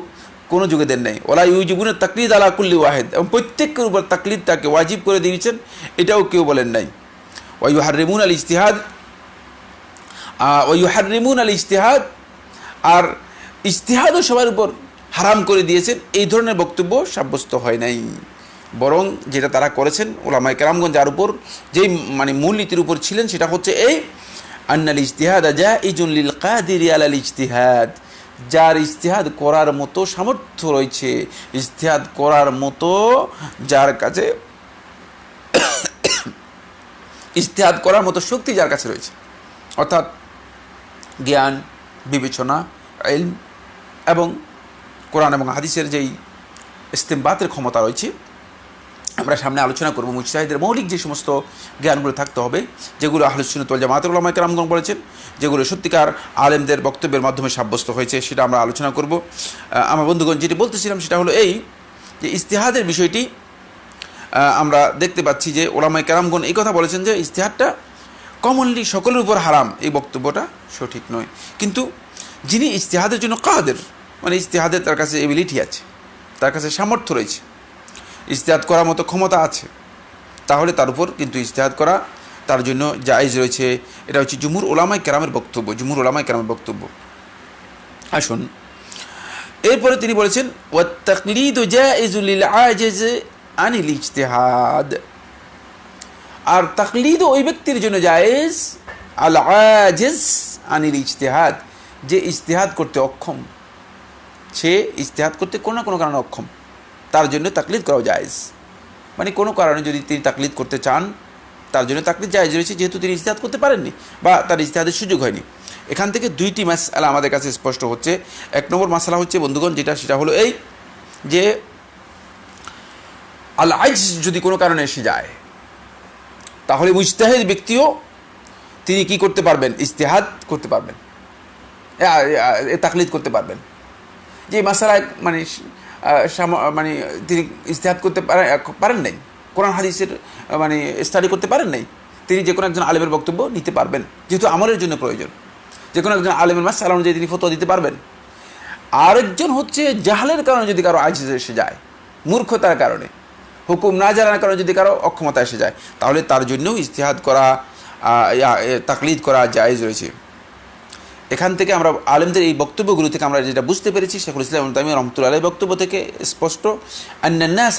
কোনো যুগে দেন নাই। ওয়ালা ইউজিবুনা তাকলিদ আলা কুল্লি ওয়াহিদ, এবং প্রত্যেকের উপর তাকলিদটাকে ওয়াজিব করে দিয়েছেন, এটাও কেউ বলেন নাই। ওয়া ইউহারিমুনা আল ইজতিহাদ, আর ইজতিহাদও সবার উপর হারাম করে দিয়েছেন, এই ধরনের বক্তব্য সাব্যস্ত হয় নাই। বরং যেটা তারা করেছেন ওলামায়ে কেরামগণ যার উপর যেই মূলনীতির উপর ছিলেন, সেটা হচ্ছে এই আন্নাল ইজতিহাদ জাইজুন লিল কাদিরি আলাল ইজতিহাদ, যার ইজতিহাদ করার মতো সামর্থ্য রয়েছে, ইজতিহাদ করার মতো যার কাছে ইজতিহাদ করার মতো শক্তি যার কাছে রয়েছে, অর্থাৎ জ্ঞান, বিবেচনা, ইলম এবং কোরআন এবং হাদিসের যেই ইস্তেমবাতের ক্ষমতা রয়েছে, আমরা সামনে আলোচনা করব। মুজতাহিদের মৌলিক যে সমস্ত জ্ঞানগুলো থাকতে হবে, যেগুলো আহলুস সুন্নাত ওয়াল জামাতের উলামায়ে কেরামগণ বলেছেন, যেগুলো সত্যিকার আলেমদের বক্তব্যের মাধ্যমে সাব্যস্ত হয়েছে, সেটা আমরা আলোচনা করব। আমার বন্ধুগণ, যেটি বলতেছিলাম সেটা হলো এই যে ইজতিহাদের বিষয়টি আমরা দেখতে পাচ্ছি যে উলামায়ে কেরামগণ এই কথা বলেছেন যে ইজতিহাদটা কমনলি সকলের উপর হারাম, এই বক্তব্যটা সঠিক নয়। কিন্তু যিনি ইজতিহাদের জন্য কাদের, ইজতিহাদের তার কাছে এবিলিটি আছে, তার কাছে সামর্থ্য রয়েছে, ইজতিহাদ করার মতো ক্ষমতা আছে, তাহলে তার উপর কিন্তু ইজতিহাদ করা তার জন্য জায়েজ রয়েছে। এটা হচ্ছে জুমহুর উলামায়ে কেরামের বক্তব্য। আসুন, এরপরে তিনি বলেছেন ওয়াত তাকলিদু জায়েজুল লিল আজিজ আনিল ইজতিহাদ, আর তাকলিদ ওই ব্যক্তির জন্য জায়েজ আল আজিজ আনিল ইজতিহাদ, যে ইজতিহাদ করতে অক্ষম, সে ইজতিহাদ করতে কোনো না কোনো কারণে অক্ষম, তার জন্য তাকলিদ করাও জায়েজ। কোনো কারণে যদি তিনি তাকলিদ করতে চান, তার জন্য তাকলিদ জায়েজ রয়েছে, যেহেতু তিনি ইজতিহাদ করতে পারেননি বা তার ইজতিহাদের সুযোগ হয়নি। এখান থেকে দুইটি মাসআলা আমাদের কাছে স্পষ্ট হচ্ছে। এক নম্বর মাসআলা হচ্ছে বন্ধুগণ, সেটা হলো এই যে আল আজজ যদি কোনো কারণে এসে যায়, তাহলে মুজতাহিদ ব্যক্তিও তিনি কি করতে পারবেন? ইজতিহাদ করতে পারবেন, তাকলিদ করতে পারবেন। যে মাসআলা তিনি ইজতিহাদ করতে পারেন নাই, কোরআন হাদিসের স্টাডি করতে পারেন নাই, তিনি যে কোনো একজন আলেমের বক্তব্য নিতে পারবেন, যেহেতু আমলের জন্য প্রয়োজন। যে কোনো একজন আলেমের মাসআলা অনুযায়ী তিনি ফতোয়া দিতে পারবেন। আরেকজন হচ্ছে জাহালের কারণে যদি কারো আজিজ এসে যায়, মূর্খতার কারণে, হুকুম না জানার কারণে যদি কারো অক্ষমতা এসে যায়, তাহলে তার জন্যও ইজতিহাদ করা, তাকলিদ করা জায়েজ রয়েছে। এখান থেকে আমরা আলেমদের এই বক্তব্যগুলো থেকে আমরা যেটা বুঝতে পেরেছি, শেখুল ইসলাম ইবনে তাইমিয়া রাহমাতুল্লাহি আলাইহির বক্তব্য থেকে স্পষ্ট, আন্নান-নাস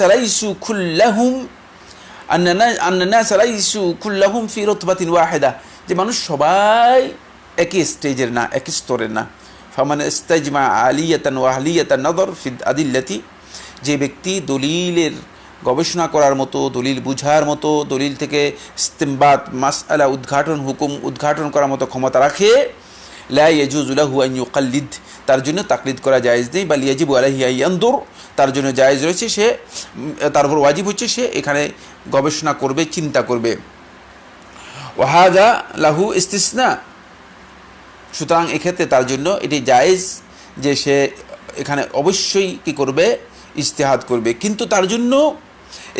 লাইসু কুল্লাহুম ফি রুতবাতিন ওয়াহিদা, যে মানুষ সবাই একই স্টেজের না, একই স্তরের না। ফামান ইস্তাজমা আলিয়াতান ওয়া আহলিয়াতান নাযর ফি আদিল্লাতি, যে ব্যক্তি দলিলের গবেষণা করার মতো, দলিল বুঝার মতো, দলিল থেকে ইস্তিমবাত, মাসআলা উদ্ঘাটন, হুকুম উদ্ঘাটন করার মতো ক্ষমতা রাখে, লা ইয়াজুজু লাহু আন ইউকাল্লিদ, তার জন্য তাকলিদ করা জায়েজ নেই। বাল ইয়াজিবু আলাইহি আন ইয়ানদুর, তার জন্য জায়েজ রয়েছে, সে তার উপর ওয়াজিব হচ্ছে সে এখানে গবেষণা করবে, চিন্তা করবে। ওয়া হাযা লাহু ইস্তিসনা, সুতরাং এক্ষেত্রে তার জন্য এটি জায়েজ যে সে এখানে অবশ্যই কী করবে, ইজতিহাদ করবে। কিন্তু তার জন্য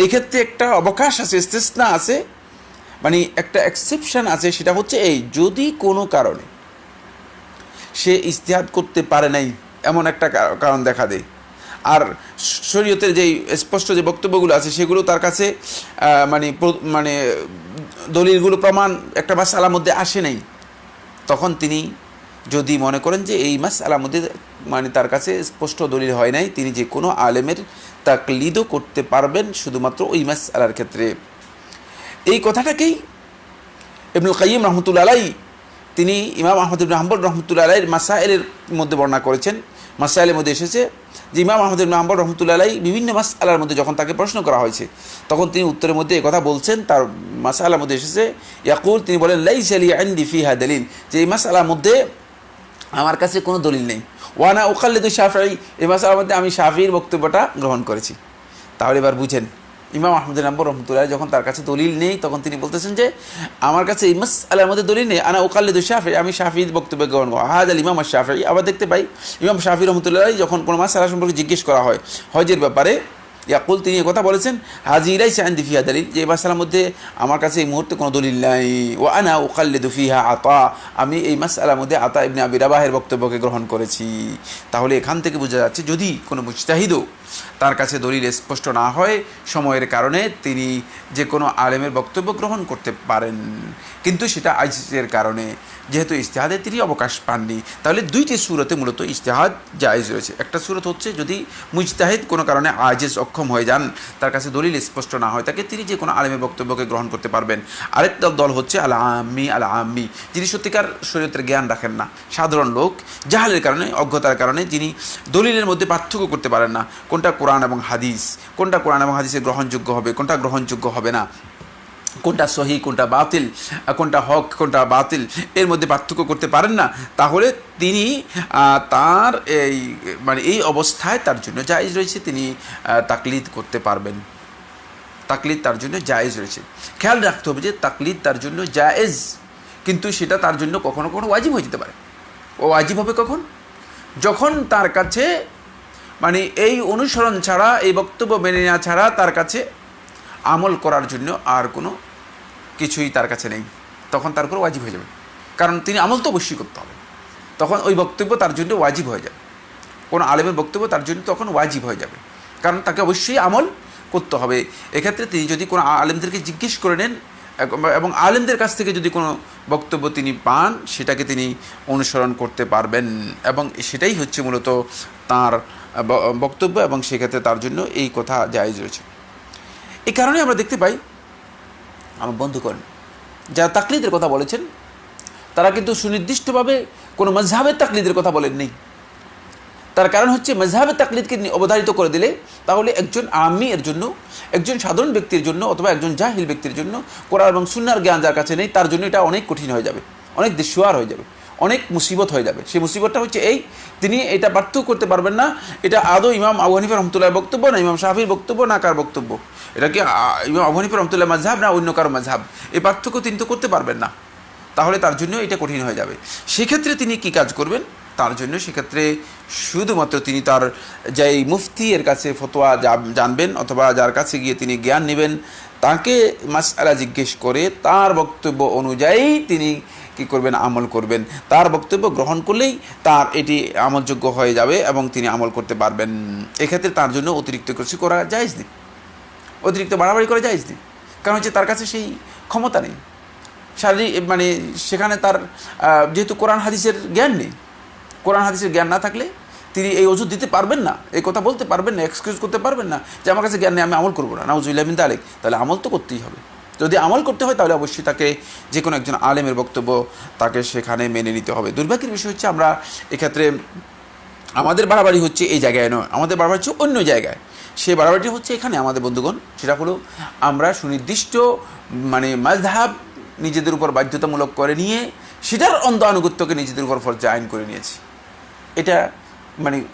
এই ক্ষেত্রে একটা অবকাশ আছে, ইস্তেসনা আছে, মানে একটা এক্সেপশন আছে। সেটা হচ্ছে এই, যদি কোনো কারণে সে ইজতিহাদ করতে পারে নাই, এমন একটা কারণ দেখা দেয়, আর শরীয়তের যেই স্পষ্ট যে বক্তব্যগুলো আছে সেগুলো তার কাছে মানে দলিলগুলো প্রমাণ একটা মাসআলার মধ্যে আসে নাই, তখন তিনি যদি মনে করেন যে এই মাসআলার মধ্যে মানে তার কাছে স্পষ্ট দলিল হয় নাই, তিনি যে কোনো আলেমের তাকলিদও করতে পারবেন শুধুমাত্র ওই মাসআলার ক্ষেত্রে। এই কথাটাকেই ইবনুল কাইয়িম রহমতুল্লাহ আলাইহি তিনি ইমাম আহমদ ইবনে হাম্বল রহমতুল্লাহ আলাইহির মাসাইলের মধ্যে বর্ণনা করেছেন। মাসাইলের মধ্যে এসেছে যে ইমাম আহমদ ইবনে হাম্বল রহমতুল্লাহ আলাইহি বিভিন্ন মাসআলার মধ্যে যখন তাকে প্রশ্ন করা হয়েছে, তখন তিনি উত্তরের মধ্যে কথা বলছেন। তার মাসআলার মধ্যে এসেছে ইয়াকুল, তিনি বলেন লাইসা লি ইনদি ফিহা দলিল, যে এই মাসআলার মধ্যে আমার কাছে কোনো দলিল নেই। ওয়ানা উকাল্লিদু শাফিঈ, এই মাসআলার মধ্যে আমি শাফিঈর বক্তব্যটা গ্রহণ করেছি। তাহলে এবার বুঝেন, ইমাম আহমদ ইবনে হাম্বল রহমতুল্লাহ যখন তার কাছে দলিল নেই, তখন তিনি বলতেছেন যে আমার কাছে এই মাসআলার মধ্যে দলিল নেই, আনা উকাল্লিদু শাফিঈ, আমি শাফিঈর বক্তব্য গ্রহণ করব। হাযাল ইমাম শাফিঈ। আবার দেখতে পাই ইমাম শাফিঈ রহমতুল্লাহ যখন কোনো মাসআলা সম্পর্কে জিজ্ঞেস করা হয় হজের ব্যাপারে, ইয়াকুল, তিনি কথা বলেছেন হাযী লাইসা ইনদি ফিহা দলিল, যে এই মাসআলার মধ্যে আমার কাছে এই মুহূর্তে কোনো দলিল নাই। ওয়া আনা উকাল্লিদু ফিহা আতা, আমি এই মাসআলার মধ্যে আতা ইবনে আবি রাবাহের বক্তব্যকে গ্রহণ করেছি। তাহলে এখান থেকে বোঝা যাচ্ছে যদি কোনো মুজতাহিদও তার কাছে দলিল স্পষ্ট না হয়, সময়ের কারণে তিনি যে কোনো আলেমের বক্তব্য গ্রহণ করতে পারেন, কিন্তু সেটা আইজের কারণে, যেহেতু ইজতিহাদে তিনি অবকাশ পাননি। তাহলে দুইটি সূরতে মূলত ইজতিহাদ জায়েজ রয়েছে। একটা সূরত হচ্ছে যদি মুজতাহিদ কোনো কারণে আজেজ অক্ষম হয়ে যান, তার কাছে দলিল স্পষ্ট না হয়, তাকে তিনি যে কোনো আলেমের বক্তব্যকে গ্রহণ করতে পারবেন। আরেকটা দল হচ্ছে আল আম্মি, যিনি সত্যিকার শরীয়তের জ্ঞান রাখেন না, সাধারণ লোক, জাহালের কারণে, অজ্ঞতার কারণে যিনি দলিলের মধ্যে পার্থক্য করতে পারেন না, কোনটা কোরআন এবং হাদিস, কোনটা কোরআন এবং হাদিসে গ্রহণযোগ্য হবে, কোনটা গ্রহণযোগ্য হবে না, কোনটা সহি, কোনটা বাতিল, কোনটা হক, কোনটা বাতিল, এর মধ্যে পার্থক্য করতে পারেন না, তাহলে তিনি তার এই অবস্থায় তার জন্য জায়েজ রয়েছে, তিনি তাকলিদ করতে পারবেন। তাকলিদ তার জন্য জায়েজ রয়েছে। খেয়াল রাখতে হবে যে তাকলিদ তার জন্য জায়েজ, কিন্তু সেটা তার জন্য কখনো কখনো ওয়াজিব হয়ে যেতে পারে। ও ওয়াজিব হবে কখন? যখন তার কাছে এই অনুসরণ ছাড়া, এই বক্তব্য মেনে নেওয়া ছাড়া তার কাছে আমল করার জন্য আর কোনো কিছুই তার কাছে নেই, তখন তার উপর ওয়াজিব হয়ে যাবে। কারণ তিনি আমল তো অবশ্যই করতে হবে, তখন ওই বক্তব্য তার জন্য ওয়াজিব হয়ে যাবে। কোনো আলেমের বক্তব্য তার জন্য তখন ওয়াজিব হয়ে যাবে, কারণ তাকে অবশ্যই আমল করতে হবে। এক্ষেত্রে তিনি যদি কোনো আলেমদেরকে জিজ্ঞেস করে নেন এবং আলেমদের কাছ থেকে যদি কোনো বক্তব্য তিনি পান, সেটাকে তিনি অনুসরণ করতে পারবেন, এবং সেটাই হচ্ছে মূলত তার বক্তব্য, এবং সেক্ষেত্রে তার জন্য এই কথা জায়েজ রয়েছে। এই কারণে আমরা দেখতে পাই আমার বন্ধুগণ যারা তাকলিদের কথা বলেছেন, তারা কিন্তু সুনির্দিষ্টভাবে কোনো মাযহাবের তাকলিদের কথা বলেননি। তার কারণ হচ্ছে মাযহাবের তাকলিদকে অবধারিত করে দিলে তাহলে একজন আম্মি এর জন্য, একজন সাধারণ ব্যক্তির জন্য, অথবা একজন জাহিল ব্যক্তির জন্য, কোরআন এবং সুন্নাহর জ্ঞান যার কাছে নেই, তার জন্য এটা অনেক কঠিন হয়ে যাবে, অনেক দুশওয়ার হয়ে যাবে, অনেক মুসিবত হয়ে যাবে। সেই মুসিবতটা হচ্ছে তিনি এটা পার্থক্য করতে পারবেন না, এটা আদৌ ইমাম আবু হানিফা রহমতুল্লাহর বক্তব্য না ইমাম শাফির বক্তব্য না কার বক্তব্য, এটা কি ইমাম আবু হানিফা রহমতুল্লাহ মাযহাব না অন্য কারো মাযহাব, এই পার্থক্য তিনি তো করতে পারবেন না। তাহলে তার জন্য এটা কঠিন হয়ে যাবে। সেক্ষেত্রে তিনি কি কাজ করবেন? তার জন্য সেক্ষেত্রে শুধুমাত্র তিনি তার যেই মুফতি এর কাছে ফতোয়া জানবেন, অথবা যার কাছে গিয়ে তিনি জ্ঞান নেবেন, তাকে মাসআলা জিজ্ঞেস করে তার বক্তব্য অনুযায়ী তিনি কি করবেন? আমল করবেন। তার বক্তব্য গ্রহণ করলেই তার এটি আমলযোগ্য হয়ে যাবে এবং তিনি আমল করতে পারবেন। এক্ষেত্রে তার জন্য অতিরিক্ত কিছু করা জায়েজ নেই, অতিরিক্ত বাড়াবাড়ি করা জায়েজ নেই, কারণ হচ্ছে তার কাছে সেই ক্ষমতা নেই, শারীরিক সেখানে তার যেহেতু কোরআন হাদিসের জ্ঞান নেই, কোরআন হাদিসের জ্ঞান না থাকলে তিনি এই ওষুধ দিতে পারবেন না, এই কথা বলতে পারবেন না, এক্সকিউজ করতে পারবেন না যে আমার কাছে জ্ঞান নেই, আমি আমল করবো না, নাউজুবিল্লাহ মিন যালিক। তাহলে আমল তো করতেই হবে। যদি আমল করতে হয় তাহলে অবশ্যই তাকে যে কোনো একজন আলেমের বক্তব্য তাকে সেখানে মেনে নিতে হবে। দুর্ভাগ্যের বিষয় হচ্ছে আমরা এক্ষেত্রে আমাদের বাড়াবাড়ি হচ্ছে এই জায়গায় নয়, আমাদের বাড়াবাড়ি হচ্ছে অন্য জায়গায়। সেই বাড়াবাড়িটি হচ্ছে এখানে আমাদের বন্ধুগণ, সেটা হলো আমরা সুনির্দিষ্ট মাযহাব নিজেদের উপর বাধ্যতামূলক করে নিয়ে সেটার অন্ধ আনুগত্যকে নিজেদের উপর ফরজে আইন করে নিয়েছি। এটা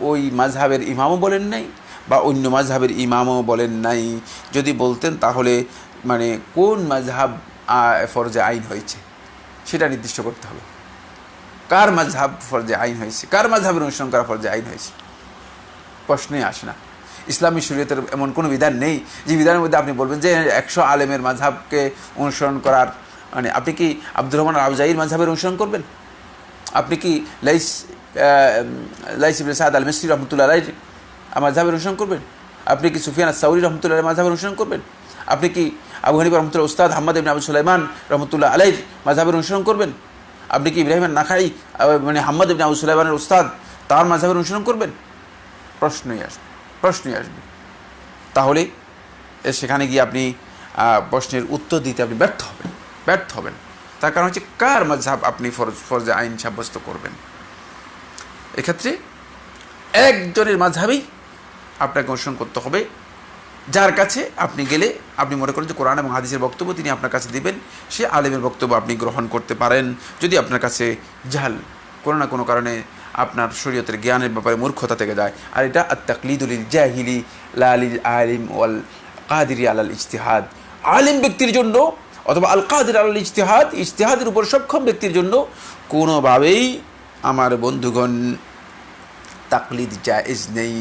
ওই মাযহাবের ইমামও বলেন নাই বা অন্য মাযহাবের ইমামও বলেন নাই। যদি বলতেন তাহলে কোন মাযহাব ফরজে আইন হয়েছে সেটা নির্দিষ্ট করতে হবে। কার মাযহাব ফরজে আইন হয়েছে, কার মাযহাবের অনুসরণ করা ফরজে আইন হয়েছে, প্রশ্নই আসে না। ইসলামী শরীয়তের এমন কোনো বিধান নেই যে বিধানের মধ্যে আপনি বলবেন যে 100 আলেমের মাযহাবকে অনুসরণ করার, মানে আপনি কি আব্দুর রহমান আউজাঈর মাযহাবের অনুসরণ করবেন? আপনি কি লাইস ইবনে সাদ আল মিসরি রহমতুল্লাহ আলাইহির মাযহাবের অনুসরণ করবেন? আপনি কি সুফিয়ান আস-সাউরি রহমতুল্লাহ আলাইহির মাযহাবের অনুসরণ করবেন? আপনি কি আবু হানিফা রহমতুল্লাহ উস্তাদ হাম্মাদ ইবনে আবু সুলাইমান রহমতুল্লাহ আলাইহির মাযহাবের অনুসরণ করবেন? আপনি কি ইব্রাহিম আন-নাখাই মানে হাম্মাদ ইবনে আবু সুলাইমানের উস্তাদ তার মাযহাবের অনুসরণ করবেন? প্রশ্নই আসবে। তাহলে সেখানে গিয়ে আপনি প্রশ্নের উত্তর দিতে আপনি ব্যর্থ হবেন। তার কারণ হচ্ছে কার মাযহাব আপনি ফরজে আইন সাব্যস্ত করবেন। এক্ষেত্রে একজনের মাযহাবেই আপনাকে অনুসরণ করতে হবে, যার কাছে আপনি গেলে আপনি মনে করেন যে কোরআন এবং হাদিসের বক্তব্য তিনি আপনার কাছে দিবেন, সে আলেমের বক্তব্য আপনি গ্রহণ করতে পারেন। যদি আপনার কাছে জাহাল, কোনো না কোনো কারণে আপনার শরীয়তের জ্ঞানের ব্যাপারে মূর্খতা থেকে যায়, আর এটা আত-তাকলিদুল জাহিলি লা লিল আলিম ওয়াল কাদিরি আলাল ইজতিহাদ। আলিম ব্যক্তির জন্য অথবা আল কাদির আলাল ইজতিহাদ, ইজতিহাদের উপর সক্ষম ব্যক্তির জন্য কোনোভাবেই আমার বন্ধুগণ তাকলিদ জায়েজ নেই,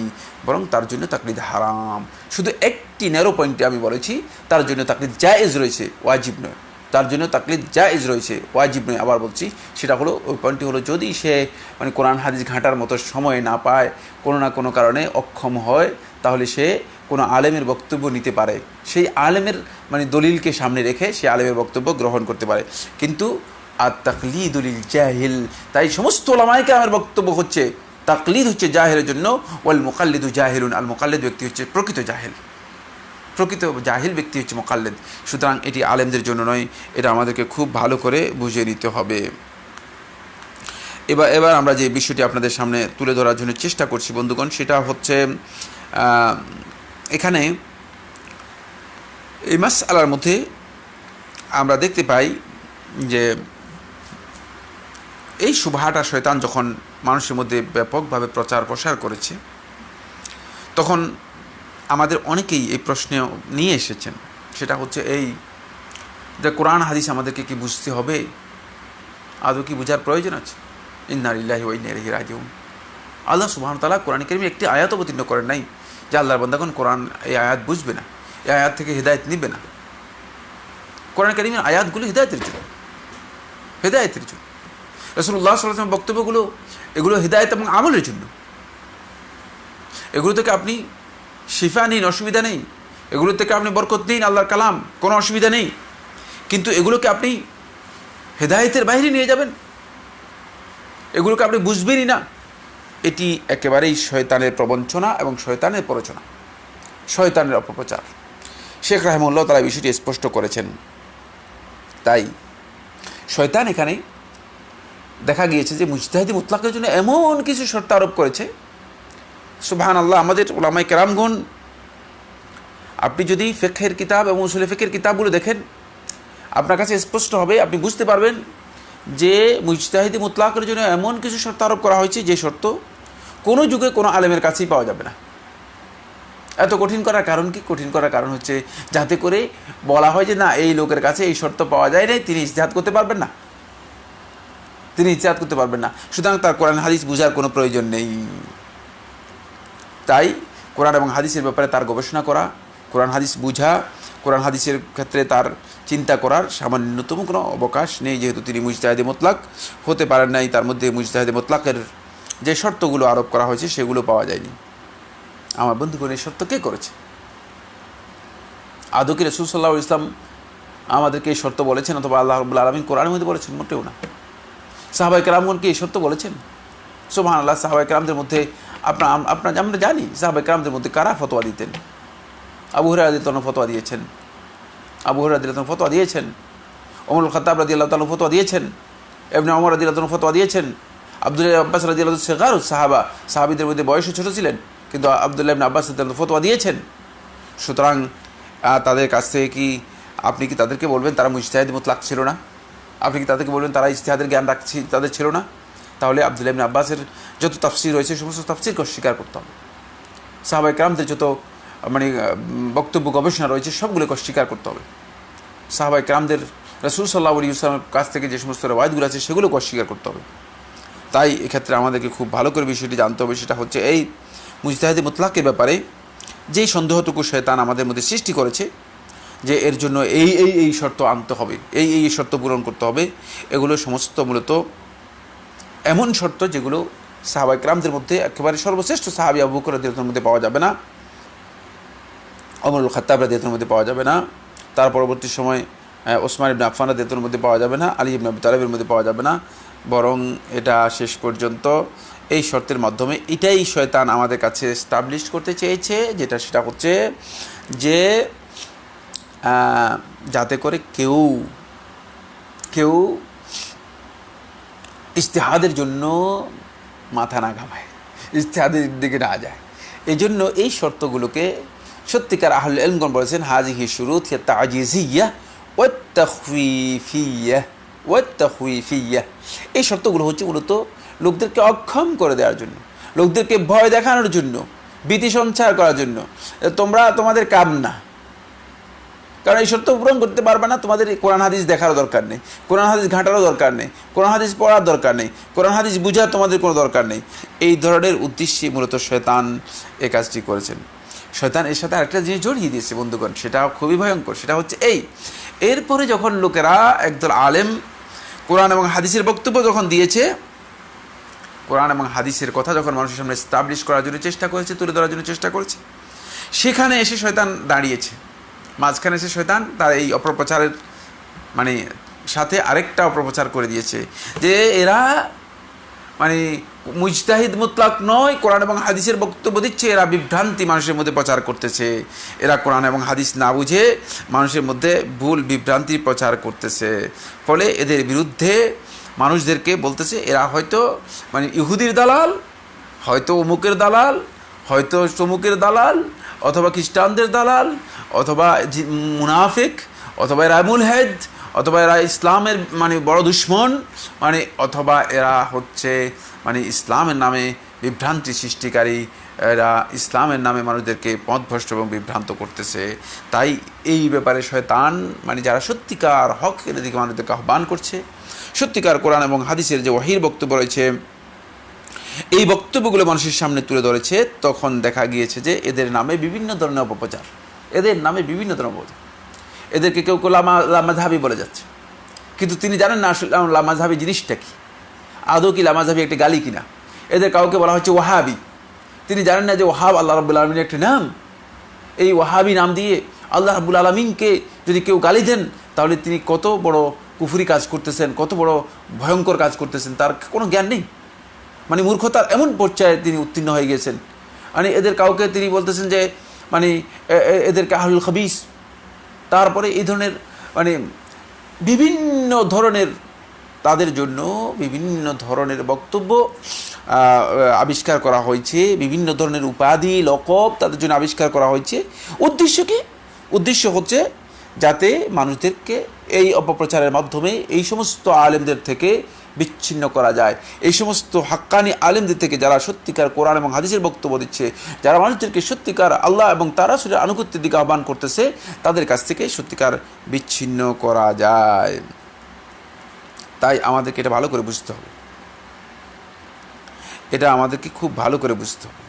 বরং তার জন্য তাকলিদ হারাম। শুধু একটি ন্যারো পয়েন্টে আমি বলেছি তার জন্য তাকলিদ জায়েজ রয়েছে, ওয়াজিব নয়। তার জন্য তাকলিদ জায়েজ রয়েছে, ওয়াজিব নয়। আবার বলছি, সেটা হলো, ওই পয়েন্টটি হলো, যদি সে মানে কোরআন হাদিস ঘাঁটার মতো সময় না পায়, কোনো না কোনো কারণে অক্ষম হয়, তাহলে সে কোনো আলেমের বক্তব্য নিতে পারে, সেই আলেমের মানে দলিলকে সামনে রেখে সে আলেমের বক্তব্য গ্রহণ করতে পারে। কিন্তু আর তাকলিদুল জাহিল, তাই সমস্ত উলামায়ে কেরামের বক্তব্য হচ্ছে তাকলিদ হচ্ছে জাহেলের জন্য, ওয়াল মুকাল্লিদু জাহিলুন, আল মুকাল্লিদ ব্যক্তি হচ্ছে প্রকৃত জাহিল ব্যক্তি হচ্ছে মুকাল্লিদ। সুতরাং এটি আলেমদের জন্য নয়, এটা আমাদেরকে খুব ভালো করে বুঝিয়ে নিতে হবে। এবার আমরা যে বিষয়টি আপনাদের সামনে তুলে ধরার জন্য চেষ্টা করছি বন্ধুগণ, সেটা হচ্ছে এখানে এই মাসআলার মধ্যে আমরা দেখতে পাই যে এই শুবহাটা শয়তান যখন মানুষের মধ্যে ব্যাপকভাবে প্রচার প্রসার করেছে, তখন আমাদের অনেকেই এই প্রশ্ন নিয়ে এসেছেন। সেটা হচ্ছে এই যে কোরআন হাদিস আমাদেরকে কি বুঝতে হবে, আদৌ কি বোঝার প্রয়োজন আছে? ইন্না লিল্লাহি ওয়া ইন্না ইলাইহি রাজিউন। আল্লাহ সুবহানাহু ওয়া তাআলা কোরআন কারীমে একটি আয়াত অবতীর্ণ করেন নাই যে আল্লাহর বান্দাগণ কোরআন এই আয়াত বুঝবে না, এই আয়াত থেকে হিদায়াত নিবে না। কোরআন কারীমের আয়াতগুলো হিদায়াতের জন্য। রাসূলুল্লাহ সাল্লাল্লাহু আলাইহি ওয়াসাল্লামের বক্তব্যগুলো এগুলো হিদায়াত এবং আমলের জন্য। এগুলো থেকে আপনি শিফা নিন, অসুবিধা নেই। এগুলো থেকে আপনি বরকত নিন, আল্লাহর কালাম, কোনো অসুবিধা নেই। কিন্তু এগুলোকে আপনি হেদায়েতের বাইরে নিয়ে যাবেন, এগুলোকে আপনি বুঝবেনই না, এটি একেবারেই শয়তানের প্রবঞ্চনা এবং শয়তানের প্ররোচনা, শয়তানের অপপ্রচার। শেখ রাহিমাহুল্লাহ তাআলা বিষয়টি স্পষ্ট করেছেন। তাই শয়তান এখানে দেখা গিয়েছে যে মুজতাহিদি মুতলাকের জন্য এমন কিছু শর্ত আরোপ করেছে, সুবহানাল্লাহ। আমাদের উলামায়ে কেরামগণ, আপনি যদি ফিকহের কিতাব এবং উসুলে ফিকহের কিতাবগুলো দেখেন, আপনার কাছে স্পষ্ট হবে, আপনি বুঝতে পারবেন যে মুজতাহিদি মুতলাকের জন্য এমন কিছু শর্ত আরোপ করা হয়েছে যে শর্ত কোনো যুগে কোনো আলেমের কাছেই পাওয়া যাবে না। এত কঠিন করার কারণ কি? কঠিন করার কারণ হচ্ছে যাতে করে বলা হয় যে না, এই লোকের কাছে এই শর্ত পাওয়া যায় না, তিনি ইজতিহাদ করতে পারবেন না, সুতরাং তার কোরআন হাদিস বোঝার কোনো প্রয়োজন নেই। তাই কোরআন এবং হাদিসের ব্যাপারে তার গবেষণা করা, কোরআন হাদিস বুঝা, কোরআন হাদিসের ক্ষেত্রে তার চিন্তা করার সামান্যতম কোনো অবকাশ নেই, যেহেতু তিনি মুজতাহিদে মুতলাক হতে পারেন নাই। তার মধ্যে মুজতাহিদে মুতলাকের যে শর্তগুলো আরোপ করা হয়েছে সেগুলো পাওয়া যায়নি। আমার বন্ধুগণ, এই শর্ত কে করেছে? আদৌ কি রাসূল সাল্লাল্লাহু আলাইহি ওয়াসাল্লাম আমাদেরকে এই শর্ত বলেছেন, অথবা আল্লাহ রাব্বুল আলামিন কোরআনের মধ্যে বলেছেন? মোটেও না। সাহাবায়ে কেরামগণকে এই শর্ত বলেছেন? সুবহানাল্লাহ। সাহাবায়ে কেরামদের মধ্যে আমরা জানি সাহাবায়ে কেরামদের মধ্যে কারা ফতোয়া দিতেন। আবু হুরায়রা রাদিয়াল্লাহু আনহু ফতোয়া দিয়েছেন, ওমর ইবনে খাত্তাব রাদিয়াল্লাহু তাআলা ফতোয়া দিয়েছেন, ইবনে ওমর রাদিয়াল্লাহু আনহু ফতোয়া দিয়েছেন, আব্দুল্লাহ ইবনে আব্বাস রাদিয়াল্লাহু আনহু সিগারুস সাহাবীদের মধ্যে বয়সে ছোট ছিলেন, কিন্তু আব্দুল্লাহ ইবনে আব্বাস রাদিয়াল্লাহু ফতোয়া দিয়েছেন। সুতরাং তাদের কাছ থেকে কি আপনি কি তাদেরকে বলবেন তারা মুজতাহিদ মুতলাক ছিল না? আপনি কি তাদেরকে বলবেন তারা ইজতিহাদের জ্ঞান তাদের ছিল না? তাহলে আব্দুল্লাহ ইবনে আব্বাসের যত তাফসীর রয়েছে সমস্ত তাফসীরকে অস্বীকার করতে হবে। সাহাবায়ে কেরামদের যত বক্তব্য গবেষণা রয়েছে সবগুলোকে অস্বীকার করতে হবে। সাহাবায়ে কেরামদের রাসূল সাল্লাল্লাহু আলাইহি ওয়াসাল্লামের কাছ থেকে যে সমস্ত রওয়ায়াতগুলো আছে সেগুলোকে অস্বীকার করতে হবে। তাই এক্ষেত্রে আমাদেরকে খুব ভালো করে বিষয়টি জানতে হবে, সেটা হচ্ছে এই মুজতাহিদে মুতলাকের ব্যাপারে যেই সন্দেহটুকু শয়তান আমাদের মধ্যে সৃষ্টি করেছে যে এর জন্য এই শর্ত আনতে হবে, এই শর্ত পূরণ করতে হবে, এগুলো সমস্ত মূলত এমন শর্ত যেগুলো সাহাবায়ে কেরামদের মধ্যে একেবারে সর্বশ্রেষ্ঠ সাহাবী আবু বকর রাদিয়াল্লাহু মধ্যে পাওয়া যাবে না, ওমর ইবনুল খাত্তাব রাদিয়াল্লাহু মধ্যে পাওয়া যাবে না, তার পরবর্তী সময় ওসমান ইবনে আফফান রাদিয়াল্লাহু মধ্যে পাওয়া যাবে না, আলী ইবনে আবি তালিবের মধ্যে পাওয়া যাবে না, বরং এটা শেষ পর্যন্ত এই শর্তের মাধ্যমে এটাই শয়তান আমাদের কাছে এস্টাবলিশ করতে চেয়েছে, সেটা হচ্ছে যে যাতে করে কেউ ইজতিহাদের জন্য মাথা না ঘামায়, ইজতিহাদের দিকে না যায়। এই জন্য এই শর্তগুলোকে সত্যিকার আহলুল ইলমগণ বলেছেন হাযিহি শুরুত হিয়া তা'জিজিয়্যাহ ওয়া তাখউইফিয়্যাহ। এই শর্তগুলো হচ্ছে মূলত লোকদেরকে অক্ষম করে দেওয়ার জন্য, লোকদেরকে ভয় দেখানোর জন্য, ভীতি সঞ্চার করার জন্য। তোমাদের কাম না, কারণ এই শর্ত পূরণ করতে পারবে না, তোমাদের কোরআন হাদিস দেখারও দরকার নেই, কোরআন হাদিস ঘাঁটারও দরকার নেই, কোরআন হাদিস পড়ার দরকার নেই, কোরআন হাদিস বুঝার তোমাদের কোনো দরকার নেই। এই ধরনের উদ্দেশ্যে মূলত শয়তান এই কাজটি করেছেন। শয়তান এর সাথে আরেকটা জিনিস জড়িয়ে দিয়েছে বন্ধুগণ, সেটা খুবই ভয়ঙ্কর। সেটা হচ্ছে এরপরে যখন লোকেরা একদল আলেম কোরআন এবং হাদিসের বক্তব্য যখন দিয়েছে, কোরআন এবং হাদিসের কথা যখন মানুষের সামনে এস্টাবলিশ করার জন্য চেষ্টা করেছে, তুলে ধরার জন্য চেষ্টা করেছে, সেখানে এসে শয়তান দাঁড়িয়েছে। মাঝখানে এসে শয়তান তার এই অপপ্রচারের সাথে আরেকটা অপপ্রচার করে দিয়েছে যে এরা মুজতাহিদ মুতলাক নয়, কোরআন এবং হাদিসের বক্তব্য দিচ্ছে, এরা বিভ্রান্তি মানুষের মধ্যে প্রচার করতেছে, এরা কোরআন এবং হাদিস না বুঝে মানুষের মধ্যে ভুল বিভ্রান্তি প্রচার করতেছে। ফলে এদের বিরুদ্ধে মানুষদেরকে বলতেছে এরা হয়তো ইহুদির দালাল, হয়তো অমুকের দালাল, হয়তো তমুকের দালাল, অথবা খ্রিস্টানদের দালাল, অথবা মুনাফিক, অথবা এরা মুলহিদ, অথবা এরা ইসলামের বড় দুশমন, অথবা এরা হচ্ছে ইসলামের নামে বিভ্রান্তি সৃষ্টিকারী, এরা ইসলামের নামে মানুষদেরকে পথভ্রষ্ট এবং বিভ্রান্ত করতেছে। তাই এই ব্যাপারে শয়তান যারা সত্যিকার হকের দিকে মানুষদেরকে আহ্বান করছে, সত্যিকার কোরআন এবং হাদিসের যে ওয়াহির বক্তব্য রয়েছে, এই বক্তব্যগুলো মানুষের সামনে তুলে ধরেছে, তখন দেখা গিয়েছে যে এদের নামে বিভিন্ন ধরনের অপপ্রচার, এদেরকে কেউ লামাযহাবী বলে যাচ্ছে, কিন্তু তিনি জানেন না আসলে লামাযহাবী জিনিসটা কি, আদৌ কি লামাযহাবী একটা গালি কিনা। এদের কাউকে বলা হচ্ছে ওয়াহাবি, তিনি জানেন না যে ওয়াহাব আল্লাহ রাব্বুল আলামিনের একটি নাম। এই ওয়াহাবি নাম দিয়ে আল্লাহ রাব্বুল আলামিনকে যদি কেউ গালি দেন, তাহলে তিনি কত বড় কুফরি কাজ করতেছেন, কত বড় ভয়ঙ্কর কাজ করতেছেন, তার কোনো জ্ঞান নেই। মূর্খতার এমন পর্যায়ে তিনি উত্তীর্ণ হয়ে গিয়েছেন। এদের কাউকে তিনি বলতেছেন যে এদেরকে আহলুল খাবিস। তারপরে এই ধরনের বিভিন্ন ধরনের তাদের জন্য বিভিন্ন ধরনের বক্তব্য আবিষ্কার করা হয়েছে, বিভিন্ন ধরনের উপাধি লকব তাদের জন্য আবিষ্কার করা হয়েছে। উদ্দেশ্য কি? উদ্দেশ্য হচ্ছে যাতে মানুষদেরকে এই অপপ্রচারের মাধ্যমে এই সমস্ত আলেমদের থেকে বিচ্ছিন্ন করা যায়, এই সমস্ত হাক্কানি আলেমদের থেকে যারা সত্যিকার কোরআন এবং হাদিসের বক্তব্য দিচ্ছে, যারা মানুষদেরকে সত্যিকার আল্লাহ এবং তার রাসূলের আনুগত্যের দিকে আহ্বান করতেছে, তাদের কাছ থেকে সত্যিকার বিচ্ছিন্ন করা যায়। তাই আমাদেরকে এটা ভালো করে বুঝতে হবে, এটা আমাদেরকে খুব ভালো করে বুঝতে হবে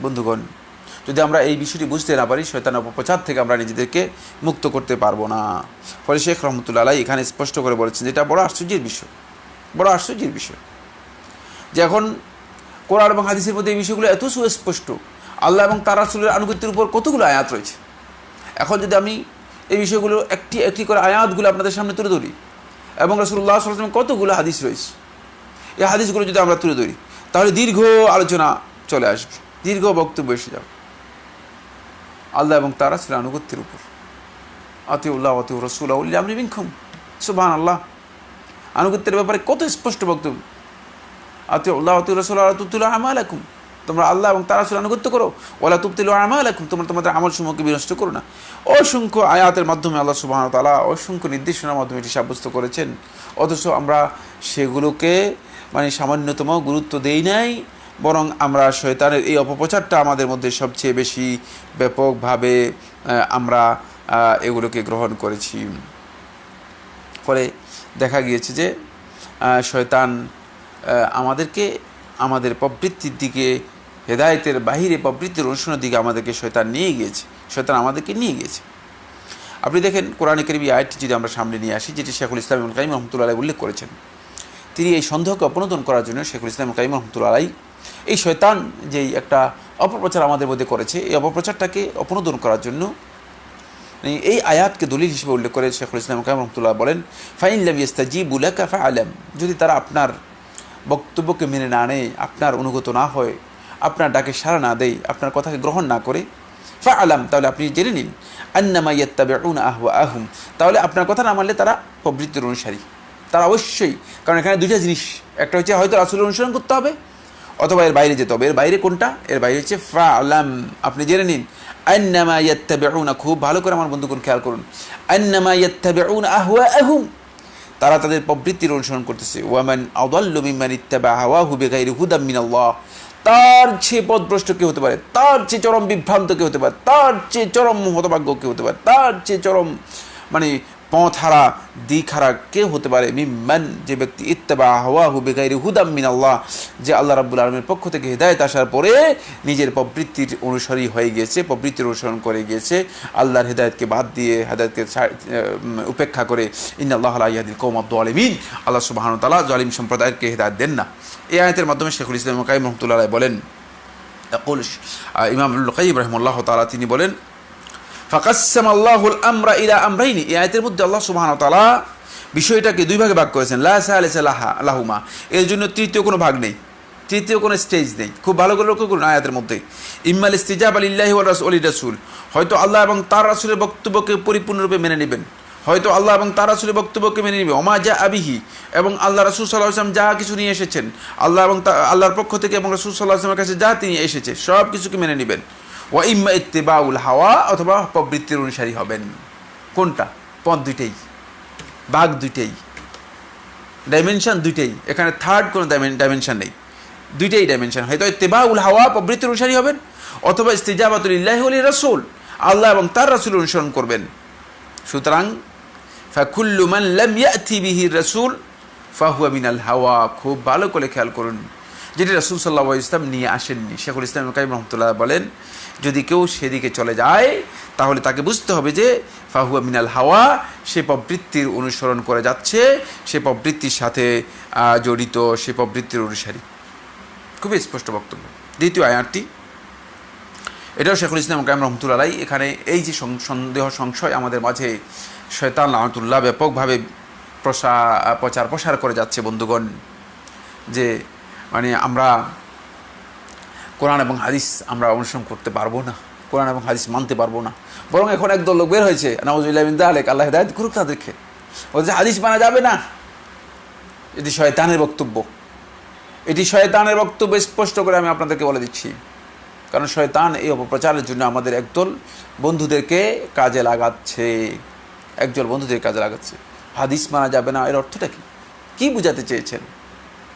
বন্ধুগণ। যদি আমরা এই বিষয়টি বুঝতে না পারি, শয়তান অপপ্রচার থেকে আমরা নিজেদেরকে মুক্ত করতে পারবো না। ফলে শেখ রহমতুল্লাহ আলাইহি এখানে স্পষ্ট করে বলেছেন, যেটা বড় আশ্চর্যের বিষয় যে এখন কোরআন এবং হাদিসের মধ্যে এই বিষয়গুলো এত সুস্পষ্ট, আল্লাহ এবং তার রাসূলের আনুগত্যের উপর কতগুলো আয়াত রয়েছে। এখন যদি আমি এই বিষয়গুলো একটি একটি করে আয়াতগুলো আপনাদের সামনে তুলে ধরি, এবং রাসূলুল্লাহ সাল্লাল্লাহু আলাইহি ওয়াসাল্লামের কতগুলো হাদিস রয়েছে, এই হাদিসগুলো যদি আমরা তুলে ধরি, তাহলে দীর্ঘ আলোচনা চলে আসবে, দীর্ঘ বক্তব্য এসে যাবে আল্লাহ এবং তার রাসূলের আনুগত্যের উপর। আতিউল্লাহ ওয়া আতিউর রাসূলা উলি আমরি মিনকুম। সুবহানাল্লাহ, আনুগত্যের ব্যাপারে কত স্পষ্ট বক্তব্য। আতিউল্লাহ ওয়া আতিউর রাসূলা ওয়া লা তুবতিলু আমালাকুম, তোমরা আল্লাহ এবং তার রাসূলের আনুগত্য করো। ওয়া লা তুবতিলু আমালাকুম, তোমরা তোমাদের আমলসমূহকে বিনষ্ট করো না। অসংখ্য আয়াতের মাধ্যমে আল্লাহ সুবহানাহু ওয়া তাআলা অসংখ্য নির্দেশনার মাধ্যমে এটি সাব্যস্ত করেছেন, অথচ আমরা সেগুলোকে সামান্যতম গুরুত্ব দেই নাই, বরং আমরা শয়তানের এই অপপ্রচারটা আমাদের মধ্যে সবচেয়ে বেশি ব্যাপকভাবে আমরা এগুলোকে গ্রহণ করেছি। ফলে দেখা গিয়েছে যে শয়তান আমাদেরকে আমাদের প্রবৃত্তির দিকে, হেদায়েতের বাহিরে প্রবৃত্তির অনুসরণের দিকে আমাদেরকে শয়তান নিয়ে গিয়েছে, শয়তান আমাদেরকে নিয়ে গিয়েছে। আপনি দেখেন কোরআনে কারীম এই আয়াতটি যদি আমরা সামনে নিয়ে আসি, যেটি শেখুল ইসলাম ইবনে কাইয়িম রাহমাতুল্লাহ আলাইহি উল্লেখ করেছেন, তিনি এই সন্দেহকে অপনোদন করার জন্য শেখুল ইসলাম ইবনে কাইয়িম রাহমাতুল্লাহ আলাইহি এই শয়তান যেই একটা অপপ্রচার আমাদের মধ্যে করেছে, এই অপপ্রচারটাকে অপনোদন করার জন্য এই আয়াতকে দলিল হিসেবে উল্লেখ করে শেখুল ইসলাম ইবনে কাইয়িম রাহমাতুল্লাহ বলেন, ফাইন লাম ইস্তাজিবু লাকা ফাআলাম, যদি তারা আপনার বক্তব্যকে মেনে না নেয়, আপনার অনুগত না হয়, আপনার ডাকে সাড়া না দেয়, আপনার কথাকে গ্রহণ না করে, ফাআলাম, তাহলে আপনি জেনে নিন, আন্নামা ইয়াত্তাবিউনা আহওয়াআহুম, তাহলে আপনার কথা না মানলে তারা প্রবৃত্তির অনুসারী, তারা অবশ্যই, কারণ এখানে দুইটা জিনিস, একটা হচ্ছে হয়তো রাসূলের অনুসরণ করতে হবে, অথবা এর বাইরে যেতে হবে। এর বাইরে কোনটা? এর বাইরে হচ্ছে ফাআলাম, আপনি জেনে নিন, আন্নামা ইয়াত্তাবিউনা, খুব ভালো করে আমার বন্ধুগণ খেয়াল করুন, আন্নামা ইয়াত্তাবিউনা আহওয়াআহুম, তারা তাদের প্রবৃত্তির অনুসরণ করতেছে। ওয়ামান আদাল্লু মিম্মান ইত্তাবা হাওয়াহু বিগাইরি হুদাম মিনাল্লাহ, তার চেয়ে পথভ্রষ্ট কে হতে পারে, তার চেয়ে চরম বিভ্রান্ত কে হতে পারে, তার চেয়ে চরম হতভাগ্য কে হতে পারে, তার চেয়ে চরম পথ হারা, দিক হারা কে হতে পারে, মিম্মান, যে ব্যক্তি ইত্তাবা হাওয়াহু বিগাইরি হুদাম মিনাল্লাহ, যে আল্লাহ রাব্বুল আলামিনের পক্ষ থেকে হিদায়াত আসার পরে নিজের প্রবৃত্তির অনুসারী হয়ে গিয়েছে, প্রবৃত্তির অনুসরণ করে গিয়েছে, আল্লাহর হিদায়াতকে বাদ দিয়ে, হিদায়াতকে উপেক্ষা করে। ইন্নাল্লাহা লা ইয়াহদিল কওমাদ যালিমিন, আল্লাহ সুবহানাহু ওয়া তাআলা জালিম সম্প্রদায়কে হিদায়াত দেন না। এই আয়াতের মাধ্যমে শেখুল ইসলাম ইবনে কাইয়িম রাহমাতুল্লাহ আলাইহি বলেন, ইমাম ইবনুল কাইয়িম রাহিমাহুল্লাহ তাআলা তিনি বলেন, ফাকাসসামাল্লাহুল আমরা ইলা আমরাইনি, এই আয়াতের মধ্যে আল্লাহ সুবহানাহু ওয়া তাআলা বিষয়টাকে দুই ভাগে ভাগ করেছেন, লা সালিসা লাহুমা, এর জন্য তৃতীয় কোনো ভাগ নেই, তৃতীয় কোনো স্টেজ নেই। খুব ভালো করে লক্ষ্য করুন আয়াতের মধ্যে, ইম্মাল ইস্তিজাবা লিল্লাহি ওয়া রাসূল, হয়তো আল্লাহ এবং তার রাসূলের বক্তব্যকে পরিপূর্ণরূপে মেনে নেবেন, হয়তো আল্লাহ এবং তার রাসূলের বক্তব্যকে মেনে নেবে, ওমা যা আবিহি, এবং আল্লাহ রাসূল সাল্লাল্লাহু আলাইহি ওয়াসাল্লাম যা কিছু নিয়ে এসেছেন, আল্লাহ এবং আল্লাহর পক্ষ থেকে এবং রাসূল সাল্লাল্লাহু আলাইহি ওয়াসাল্লামের কাছে যা তিনি এসেছে সব কিছুকে মেনে নেবেন। ওয়া ইম্মা ইত্তিবাউল হাওয়া, অথবা প্রবৃত্তির অনুসারী হবেন। কোনটা? পথ দুইটাই, ভাগ দুইটাই, ডাইমেনশন দুইটাই, এখানে থার্ড কোনো ডাইমেনশন নেই, দুইটাই ডাইমেনশন। হয়তো ইত্তিবাউল হাওয়া, প্রবৃত্তির অনুসারী হবেন, অথবা ইস্তিজাবাতু লিল্লাহি ওয়া লিরাসূল, আল্লাহ এবং তার রাসূলের অনুসরণ করবেন। সুতরাং ফাকুল্লু মান লাম ইয়াতি বিহি রাসূল ফাহুয়া মিনাল হাওয়া, খুব ভালো করে খেয়াল করুন, যেটি রাসূল সাল্লাল্লাহু আলাইহি ওয়াসাল্লাম নিয়ে আসেননি। শেখুল ইসলাম ইবনে কাইয়িম রাহমাতুল্লাহ বলেন, যদি কেউ সেদিকে চলে যায় তাহলে তাকে বুঝতে হবে যে ফাহুয়া মিনাল হাওয়া, সে প্রবৃত্তির অনুসরণ করে যাচ্ছে, সে প্রবৃত্তির সাথে জড়িত, সে প্রবৃত্তির অনুসারী। খুবই স্পষ্ট বক্তব্য। দ্বিতীয় আয়াতটি, এটাও শেখুল ইসলাম ইবনে কাইয়িম রাহমাতুল্লাহ আলাইহি, এখানে এই যে সন্দেহ সংশয় আমাদের মাঝে শয়তান লাআনাতুল্লাহ ব্যাপকভাবে প্রচার প্রসার করে যাচ্ছে বন্ধুগণ, যে আমরা কোরআন এবং হাদিস আমরা অনুসরণ করতে পারবো না, কোরআন এবং হাদিস মানতে পারবো না, বরং এখন একদল লোক বের হয়েছে, নাউযুবিল্লাহি মিন যালিক, আল্লাহ হিদায়াত করুক তাদেরকে, বলছে হাদিস মানা যাবে না, এটি শয়তানের বক্তব্য, এটি শয়তানের বক্তব্য, স্পষ্ট করে আমি আপনাদেরকে বলে দিচ্ছি। কারণ শয়তান এই অপপ্রচারের জন্য আমাদের একদল বন্ধুদেরকে কাজে লাগাচ্ছে, একদল বন্ধুদের কাজে লাগাচ্ছে। হাদিস মানা যাবে না, এর অর্থটা কি বুঝাতে চেয়েছেন?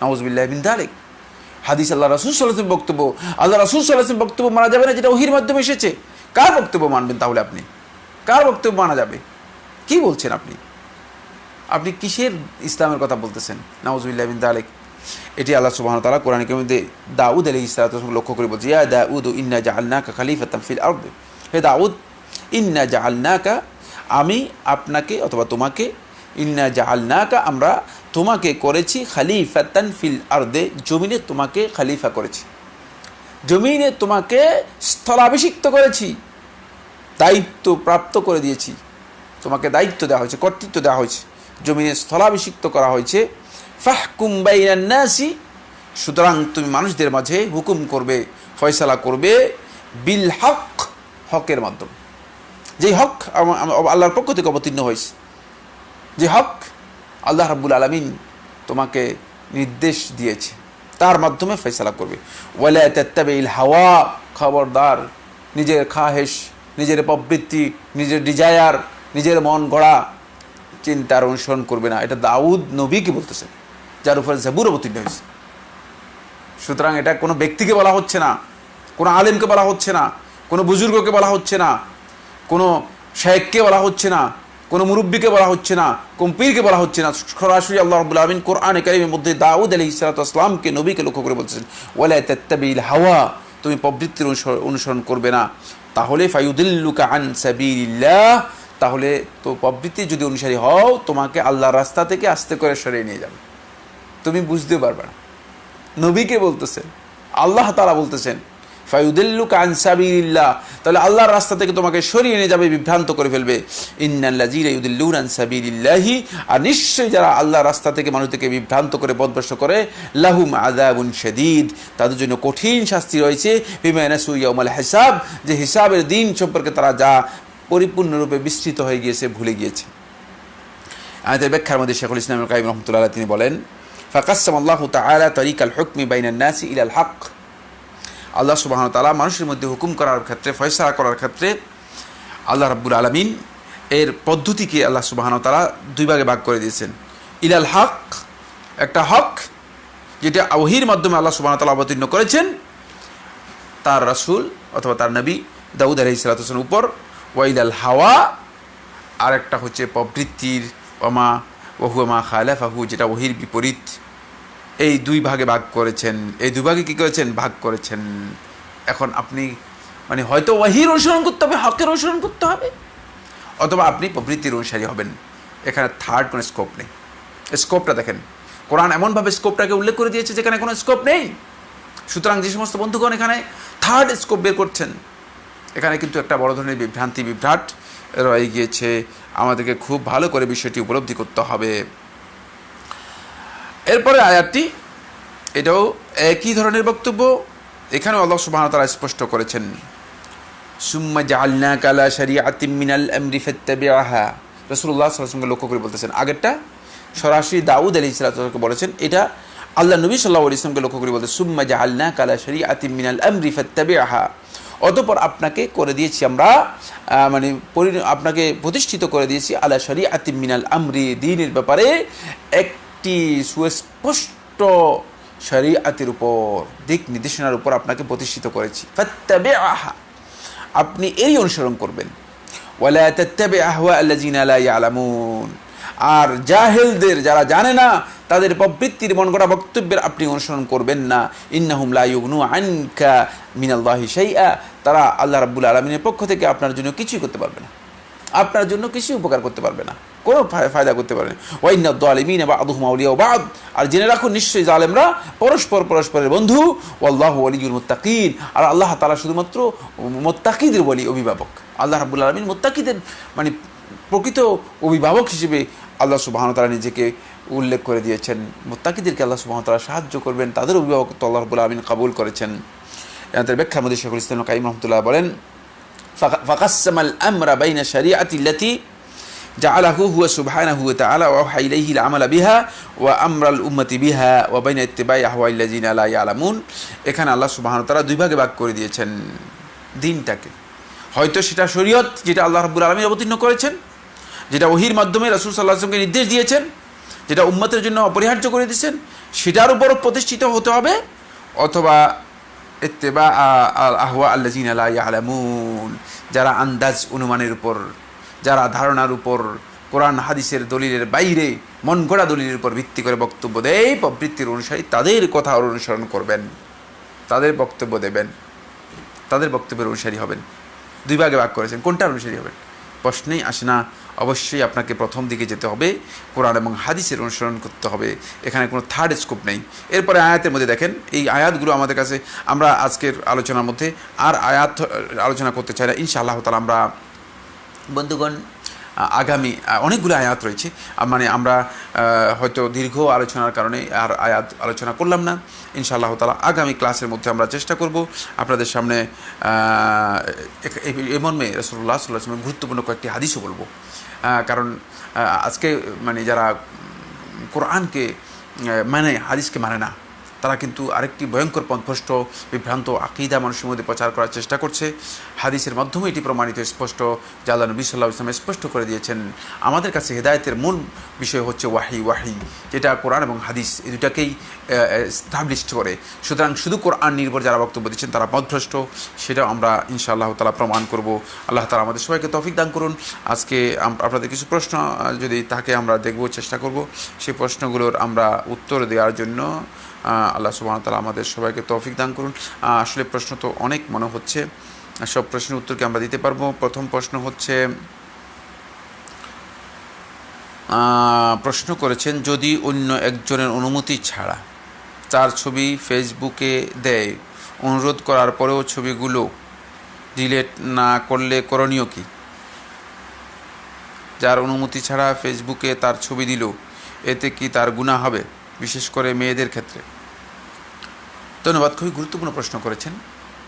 নাউযুবিল্লাহি মিন যালিক, হাদিস আল্লাহ রাসূল সাল্লাল্লাহু আলাইহি ওয়াসাল্লাম বক্তব্য, আল্লাহ রাসূল সাল্লাল্লাহু আলাইহি ওয়াসাল্লাম বক্তব্য মানা যাবে না, যেটা ওহীর মাধ্যমে এসেছে। কার বক্তব্য মানবেন তাহলে? আপনি কার বক্তব্য মানা যাবে? কি বলছেন আপনি? আপনি কিসের ইসলামের কথা বলতেছেন? নাউযুবিল্লাহি মিন যালিক। এটি আল্লাহ সুবহানাহু ওয়া তাআলা কোরআনে কারীমে দাউদ আলাইহিস সালাতু ওয়াস সালাম লক্ষ্য করে বলছে, ইয়া দাউদ ইন্না জাআলনাকা খলিফাতান ফিল আরদ, হে দাউদ, ইন্না জাআলনাকা, আমি আপনাকে অথবা তোমাকে, ইন্না জাআলনাকা, আমরা তোমাকে করেছি, খলিফাতান ফিল আরদে, জমিনে তোমাকে খলিফা করেছি, জমিনে তোমাকে স্থলাভিষিক্ত করেছি, দায়িত্ব প্রাপ্ত করে দিয়েছি, তোমাকে দায়িত্ব দেওয়া হয়েছে, কর্তৃত্ব দেওয়া হয়েছে, জমিনে স্থলাভিষিক্ত করা হয়েছে। ফাহকুম বাইনান নাসি, সুতরাং তুমি মানুষদের মাঝে হুকুম করবে, ফয়সালা করবে, বিল হক, হকের মাধ্যমে, যেই হক আল্লাহর পক্ষ থেকে অবতীর্ণ হয়েছে, যে হক আল্লাহ রাব্বুল আলামিন তোমাকে নির্দেশ দিয়েছে, তার মাধ্যমে ফয়সালা করবে। ওয়ালা তাত্তাবিল হাওয়া, খবরদার নিজের খাহেশ, নিজের প্রবৃত্তি, নিজের ডিজায়ার, নিজের মন গড়া চিন্তার অনুসরণ করবে না। এটা দাউদ নবীকে বলতেছেন, যার উপরে জাবুর অবতীর্ণ হয়েছে। সুতরাং এটা কোনো ব্যক্তিকে বলা হচ্ছে না, কোনো আলেমকে বলা হচ্ছে না, কোনো বুজুর্গকে বলা হচ্ছে না, কোনো শেখকে বলা হচ্ছে না, কোনো মুরব্বীকে বলা হচ্ছে না, কোন পীরকে বলা হচ্ছে না, সরাসরি আল্লাহ রাব্বুল আলামিন কোরআনে কারীমের মধ্যে দাউদ আলাইহিস সালাতু ওয়াস সালামকে, নবীকে লক্ষ্য করে বলতেছেন, ওয়ালা তাত্তাবিল হাওয়া, তুমি প্রবৃত্তির অনুসরণ করবে না, তাহলে ফায়ুদিল্লুকা আন সাবিলিল্লাহ, তাহলে তো প্রবৃত্তির যদি অনুসারী হও তোমাকে আল্লাহর রাস্তা থেকে আস্তে করে সরিয়ে নিয়ে যাবে, তুমি বুঝতে পারবে না। নবীকে বলতেছেন, আল্লাহ তাআলা বলতেছেন ফায়ুদিল্লুকা আন সাবিলিল্লাহ, তাহলে আল্লাহর রাস্তা থেকে তোমাকে সরিয়ে নিয়ে যাবে, বিভ্রান্ত করে ফেলবে। ইন্নাল্লাযীনা ইউদিল্লুনা আন সাবিলিল্লাহি, আর নিশ্চয়ই যারা আল্লাহর রাস্তা থেকে মানুষদেরকে বিভ্রান্ত করে পথভ্রষ্ট করে, লাহুম আযাবুন শাদীদ, তাদের জন্য কঠিন শাস্তি রয়েছে, বিমা নাসু ইয়াউমাল হিসাব, যে হিসাবের দিন সম্পর্কে তারা যা পরিপূর্ণরূপে বিস্তৃত হয়ে গিয়েছে, ভুলে গিয়েছে। আয়াতের ব্যাখ্যার মধ্যে শেখুল ইসলাম ইবনে কাইয়িম রাহমাতুল্লাহ আলাইহি তিনি বলেন, ফাকাসসামাল্লাহু তাআলা তারিকাল হুকমি বাইনান নাসি ইলাল হক, আল্লাহ সুবহানাহু ওয়া তাআলা মানুষের মধ্যে হুকুম করার ক্ষেত্রে, ফয়সালা করার ক্ষেত্রে আল্লাহ রাব্বুল আলামিন এর পদ্ধতিকে আল্লাহ সুবহানাহু ওয়া তাআলা দুই ভাগে ভাগ করে দিয়েছেন। ইলাল হক, একটা হক যেটা ওহীর মাধ্যমে আল্লাহ সুবহানাহু ওয়া তাআলা অবতীর্ণ করেছেন তার রাসূল অথবা তার নবী দাউদ আলাইহিস সালাতু ওয়াস সালামের উপর, ওয়া ইলাল হাওয়া, আর একটা হচ্ছে প্রবৃত্তির, ওমা ওহুয়া মা খালাফাহু, যেটা ওহীর বিপরীত। এই দুই ভাগে ভাগ করেছেন, এই দুই ভাগে কী করেছেন, ভাগ করেছেন। এখন আপনি মানে হয়তো ওহীর অনুসরণ করতে হবে, হকের অনুসরণ করতে হবে, অথবা আপনি প্রবৃত্তির অনুসারী হবেন। এখানে থার্ড কোনো স্কোপ নেই। স্কোপটা দেখেন, কোরআন এমনভাবে স্কোপটাকে উল্লেখ করে দিয়েছে যেখানে কোনো স্কোপ নেই। সুতরাং যে সমস্ত বন্ধুগণ এখানে থার্ড স্কোপ বের করছেন, এখানে কিন্তু একটা বড় ধরনের বিভ্রাট রয়ে গিয়েছে। আমাদেরকে খুব ভালো করে বিষয়টি উপলব্ধি করতে হবে। এরপরে আয়াতটি, এটাও একই ধরনের বক্তব্য, এখানেও আল্লাহ সুবহানাহু ওয়া তাআলা স্পষ্ট করেছেন, সুম্মা জাআলনাকা আলা শারিআতিম মিনাল আমরি ফাত্তাবি'হা, রাসূলুল্লাহ সাল্লাল্লাহু আলাইহি ওয়াসাল্লামকে লক্ষ্য করে বলতেছেন। আগেরটা সরাসরি দাউদ আলাইহিস সালাতু বলেছেন, এটা আল্লাহ নবী সাল্লাল্লাহু আলাইহি ওয়াসাল্লামকে লক্ষ্য করে বলতে, সুম্মা জাআলনাকা আলা শারিআতিম মিনাল আমরি ফাত্তাবি'হা, অতঃপর আপনাকে করে দিয়েছি আমরা, মানে আপনাকে প্রতিষ্ঠিত করে দিয়েছি আলা শারিআতিম মিনাল আমরি, দ্বীনের ব্যাপারে একটি সুস্পষ্ট শরীয়তের উপর, দিক নির্দেশনার উপর আপনাকে প্রতিষ্ঠিত করেছি। ফাত্তাবি'হা, আপনি এই অনুসরণ করবেন। ওয়ালা তাত্তাবি' আহওয়া আল্লাযিনা লা ইয়ালামুন, আর জাহেলদের, যারা জানে না, তাদের প্রবৃত্তির মন গড়া বক্তব্যের আপনি অনুসরণ করবেন না। ইন্নাহুম লা ইউগনু আনকা মিনাল্লাহি শাইআ, তারা আল্লাহ রাব্বুল আলামিনের পক্ষ থেকে আপনার জন্য কিছুই করতে পারবে না, আপনার জন্য কিছু উপকার করতে পারবে না, কোনো ফায়দা করতে পারবে না। ওয়া ইন্নাদ যালিমিনা বা'দুহুম আউলিয়াউ বা'দ, আর জেনে রাখুন নিশ্চয়ই জালেমরা পরস্পরের বন্ধু। ওয়াল্লাহু ওয়ালিয়ুল মুত্তাকিন, আর আল্লাহ তাআলা শুধুমাত্র মুত্তাকিদের ওলি, অভিভাবক। আল্লাহ রাব্বুল আলামিন মুত্তাকিদের মানে প্রকৃত অভিভাবক হিসেবে আল্লাহ সুবহানাহু ওয়া তাআলা নিজেকে উল্লেখ করে দিয়েছেন। মুত্তাকিদেরকে আল্লাহ সুবহানাহু ওয়া তাআলা সাহায্য করবেন, তাদের অভিভাবকত্ব আল্লাহ রাব্বুল আলামিন কবুল করেছেন। এর ব্যাখ্যার মধ্যে শেখুল ইসলাম ইবনে কাইয়িম রাহমাতুল্লাহ বলেন, ফাকাসসামাল আমরা বাইনা শারিআতিল্লাতী জাআলাহু হুয়া সুবহানাহু ওয়া তাআলা ওয়া আওহা ইলাইহিল আমালা বিহা ওয়া আমরাল উম্মতি বিহা ওয়া বাইনা ইত্তিবাই আহওয়াইল্লাযিনা লা ইয়ালামুন। এখানে আল্লাহ সুবহানাহু ওয়া তাআলা দুই ভাগে ভাগ করে দিয়েছেন দিনটাকে। হয়তো সেটা শরীয়ত, যেটা আল্লাহ রাব্বুল আলামিন অবতীর্ণ করেছেন, যেটা ওহীর মাধ্যমে রাসূল সাল্লাল্লাহু আলাইহি ওয়াসাল্লামকে নির্দেশ দিয়েছেন, যেটা উম্মতের জন্য অপরিহার্য করে দিয়েছেন, সেটার উপর প্রতিষ্ঠিত হতে হবে, অথবা ইত্তিবা আল আহওয়া আল্লাযিনা লা ইয়ালামুন, যারা আন্দাজ অনুমানের উপর, যারা ধারণার উপর, কোরআন হাদিসের দলিলের বাইরে মন গড়া দলিলের উপর ভিত্তি করে বক্তব্য দেয়, প্রবৃত্তির অনুসারী তাদের কথা অনুসরণ করবেন, তাদের বক্তব্য দেবেন, তাদের বক্তব্যের অনুসারী হবেন। দুই ভাগে ভাগ করেছেন, কোনটার অনুসারী হবেন প্রশ্নেই আসে না। অবশ্যই আপনাকে প্রথম দিকে যেতে হবে, কোরআন এবং হাদিসের অনুসরণ করতে হবে, এখানে কোনো থার্ড স্কোপ নেই। এরপরে আয়াতের মধ্যে দেখেন, এই আয়াতগুলো আমাদের কাছে, আমরা আজকের আলোচনার মধ্যে আর আয়াত আলোচনা করতে চাই না, ইনশাআল্লাহ তাআলা আমরা বন্ধুগণ আগামী অনেকগুলো আয়াত রয়েছে, মানে আমরা হয়তো দীর্ঘ আলোচনার কারণে আর আয়াত আলোচনা করলাম না। ইনশাআল্লাহ তাআলা আগামী ক্লাসের মধ্যে আমরা চেষ্টা করব আপনাদের সামনে এই মর্মে রাসূলুল্লাহ সাল্লাল্লাহু আলাইহি ওয়াসাল্লামের গুরুত্বপূর্ণ কয়েকটি হাদিসও বলবো। কারণ আজকে মানে যারা কোরআনকে মানে হাদিসকে মানে না, তারা কিন্তু আরেকটি ভয়ঙ্কর পথভ্রষ্ট বিভ্রান্ত আকীদা মানুষের মধ্যে প্রচার করার চেষ্টা করছে। হাদিসের মাধ্যমে এটি প্রমাণিত স্পষ্ট, যে আল্লাহ নবী সাল্লাল্লাহু আলাইহি ওয়াসাল্লাম স্পষ্ট করে দিয়েছেন আমাদের কাছে হেদায়েতের মূল বিষয় হচ্ছে ওয়াহি, যেটা কোরআন এবং হাদিস এই দুটাকেই এস্টাবলিশড করে। সুতরাং শুধু কোরআন নির্ভর যারা বক্তব্য দিচ্ছেন তারা পথভ্রষ্ট, সেটাও আমরা ইনশাআল্লাহ তাআলা প্রমাণ করব। আল্লাহ তাআলা আমাদের সবাইকে তৌফিক দান করুন। আজকে আপনাদের কিছু প্রশ্ন যদি থাকে আমরা দেখব, চেষ্টা করব সেই প্রশ্নগুলোর আমরা উত্তর দেওয়ার জন্য। আল্লাহ সুবহানাহু ওয়া তাআলা আমাদের সবাইকে তৌফিক দান করুন। আসলে প্রশ্ন তো অনেক মনে হচ্ছে, সব প্রশ্নের উত্তরকে আমরা দিতে পারবো। প্রথম প্রশ্ন হচ্ছে, প্রশ্ন করেছেন যদি অন্য একজনের অনুমতি ছাড়া তার ছবি ফেসবুকে দেয়, অনুরোধ করার পরেও ছবিগুলো ডিলিট না করলে করণীয় কি? যার অনুমতি ছাড়া ফেসবুকে তার ছবি দিল, এতে কি তার গুনাহ হবে, বিশেষ করে মেয়েদের ক্ষেত্রে? ধন্যবাদ, খুবই গুরুত্বপূর্ণ প্রশ্ন করেছেন।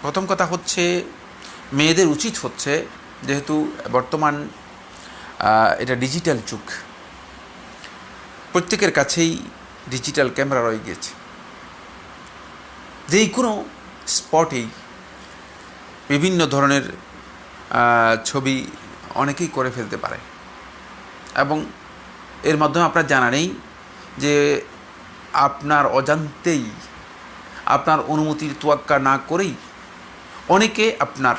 প্রথম কথা হচ্ছে, মেয়েদের উচিত হচ্ছে, যেহেতু বর্তমান এটা ডিজিটাল যুগ, প্রত্যেকের কাছেই ডিজিটাল ক্যামেরা রয়ে গিয়েছে, যেই কোনো স্পটেই বিভিন্ন ধরনের ছবি অনেকেই করে ফেলতে পারে, এবং এর মাধ্যমে আপনার জানা নেই যে আপনার অজান্তেই, আপনার অনুমতির তোয়াক্কা না করেই অনেকে আপনার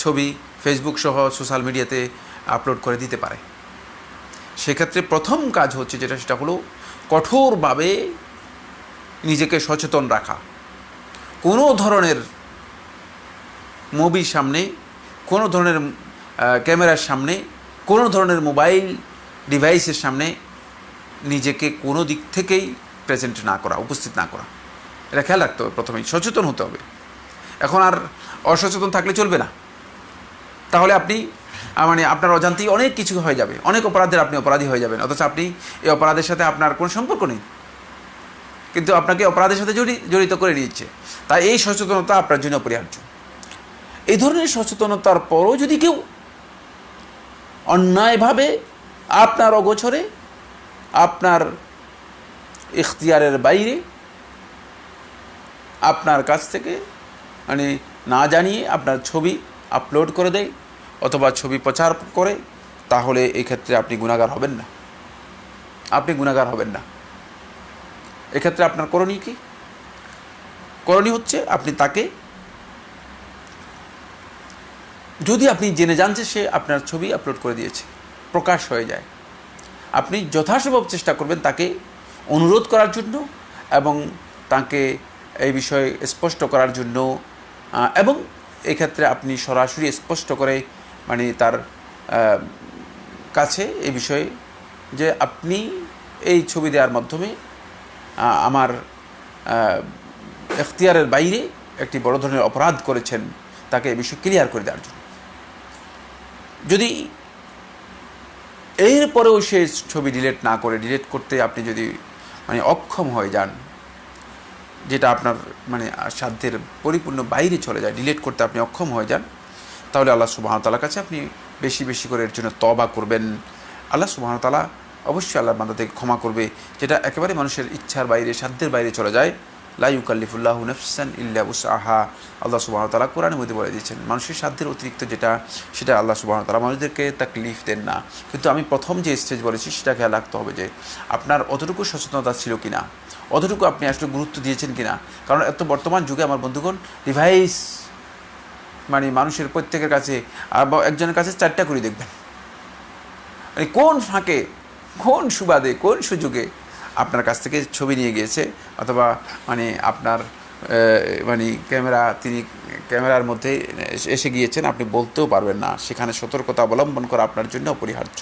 ছবি ফেসবুক সহ সোশ্যাল মিডিয়াতে আপলোড করে দিতে পারে। সেক্ষেত্রে প্রথম কাজ হচ্ছে যেটা, সেটা হলো কঠোরভাবে নিজেকে সচেতন রাখা। কোনো ধরনের মুভির সামনে, কোনো ধরনের ক্যামেরার সামনে, কোনো ধরনের মোবাইল ডিভাইসের সামনে নিজেকে কোনো দিক থেকেই প্রেজেন্ট না করা, উপস্থিত না করা, এটা খেয়াল রাখতে হবে। প্রথমেই সচেতন হতে হবে। এখন আর অসচেতন থাকলে চলবে না, তাহলে আপনি আপনার অজান্তেই অনেক কিছু হয়ে যাবে, অনেক অপরাধের আপনি অপরাধী হয়ে যাবেন, অথচ আপনি এই অপরাধের সাথে আপনার কোনো সম্পর্ক নেই, কিন্তু আপনাকে অপরাধের সাথে জড়িত করে নিচ্ছে। তাই এই সচেতনতা আপনার জন্য অপরিহার্য। এই ধরনের সচেতনতার পরও যদি কেউ অন্যায়ভাবে আপনার অগোচরে, আপনার ইখতিয়ারের বাইরে আপনার কাছ থেকে না জানিয়ে আপনার ছবি আপলোড করে দেয় অথবা ছবি প্রচার করে, তাহলে এই ক্ষেত্রে আপনি গুনাহগার হবেন না, আপনি গুনাহগার হবেন না। এক্ষেত্রে আপনার করণীয় কি? করণীয় হচ্ছে, আপনি তাকে, যদি আপনি জেনে যান যে সে আপনার ছবি আপলোড করে দিয়েছে, প্রকাশ হয়ে যায়, আপনি যথাসম্ভব চেষ্টা করবেন তাকে অনুরোধ করার জন্য এবং তাকে এই বিষয়ে স্পষ্ট করার জন্য, এবং এক্ষেত্রে আপনি সরাসরি স্পষ্ট করে তার কাছে এই বিষয়ে যে আপনি এই ছবি দেওয়ার মাধ্যমে আমার এখতিয়ারের বাইরে একটি বড় ধরনের অপরাধ করেছেন, তাকে এই বিষয়ে ক্লিয়ার করে দেওয়ার জন্য। যদি এরপরেও সে ছবি ডিলিট না করে, ডিলিট করতে আপনি যদি অক্ষম হয়ে যান, যেটা আপনার সাধ্যের পরিপূর্ণ বাইরে চলে যায়, ডিলিট করতে আপনি অক্ষম হয়ে যান, তাহলে আল্লাহ সুবহানাহু ওয়া তাআলার কাছে আপনি বেশি বেশি করে এর জন্য তওবা করবেন। আল্লাহ সুবহানাহু ওয়া তাআলা অবশ্যই আল্লাহর বান্দাদেরকে ক্ষমা করবে। যেটা একেবারে মানুষের ইচ্ছার বাইরে, সাধ্যের বাইরে চলে যায়, লা ইউকাল্লিফুল্লাহু নাফসান ইল্লা উসআহা, আল্লাহ সুবহানাহু ওয়া তাআলা কোরআনের মধ্যে বলে দিয়েছেন। মানুষের সাধ্যের অতিরিক্ত যেটা, সেটা আল্লাহ সুবহানাহু ওয়া তাআলা মানুষদেরকে তাকলিফ দেন না। কিন্তু আমি প্রথম যে স্টেজ বলেছি সেটা খেয়াল রাখতে হবে যে আপনার অতটুকু সচেতনতা ছিল কিনা, অতটুকু আপনি আসলে গুরুত্ব দিয়েছেন কিনা। কারণ এত বর্তমান যুগে আমার বন্ধুগণ, ডিভাইস মানুষের প্রত্যেকের কাছে, আর একজনের কাছে 4টা করে দেখবেন। কোন ফাঁকে, কোন সুবাদে, কোন সুযোগে আপনার কাছ থেকে ছবি নিয়ে গিয়েছে, অথবা আপনার তিনি ক্যামেরার মধ্যে এসে গিয়েছেন, আপনি বলতেও পারবেন না। সেখানে সতর্কতা অবলম্বন করা আপনার জন্য অপরিহার্য।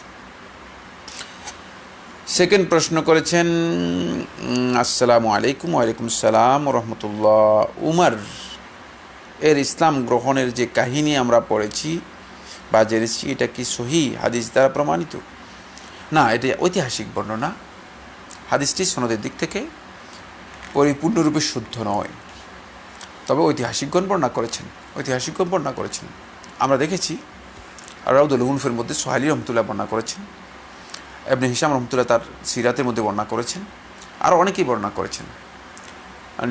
সেকেন্ড প্রশ্ন করেছেন, আসসালামু আলাইকুম। ওয়ালাইকুম আসসালাম রহমতুল্লাহ। উমর এর ইসলাম গ্রহণের যে কাহিনী আমরা পড়েছি বা জেনেছি, এটা কি সহিহ হাদিস দ্বারা প্রমাণিত? না, এটি ঐতিহাসিক বর্ণনা। হাদিসটি সনদের দিক থেকে পরিপূর্ণরূপে শুদ্ধ নয়, তবে ঐতিহাসিকগণ বর্ণনা করেছেন। আমরা দেখেছি রাউদুল উনফের মধ্যে সোহাইলি রহমতুল্লাহ বর্ণনা করেছেন, ইবনে হিশাম রহমতুল্লাহ তার সিরাতের মধ্যে বর্ণনা করেছেন, আরও অনেকেই বর্ণনা করেছেন।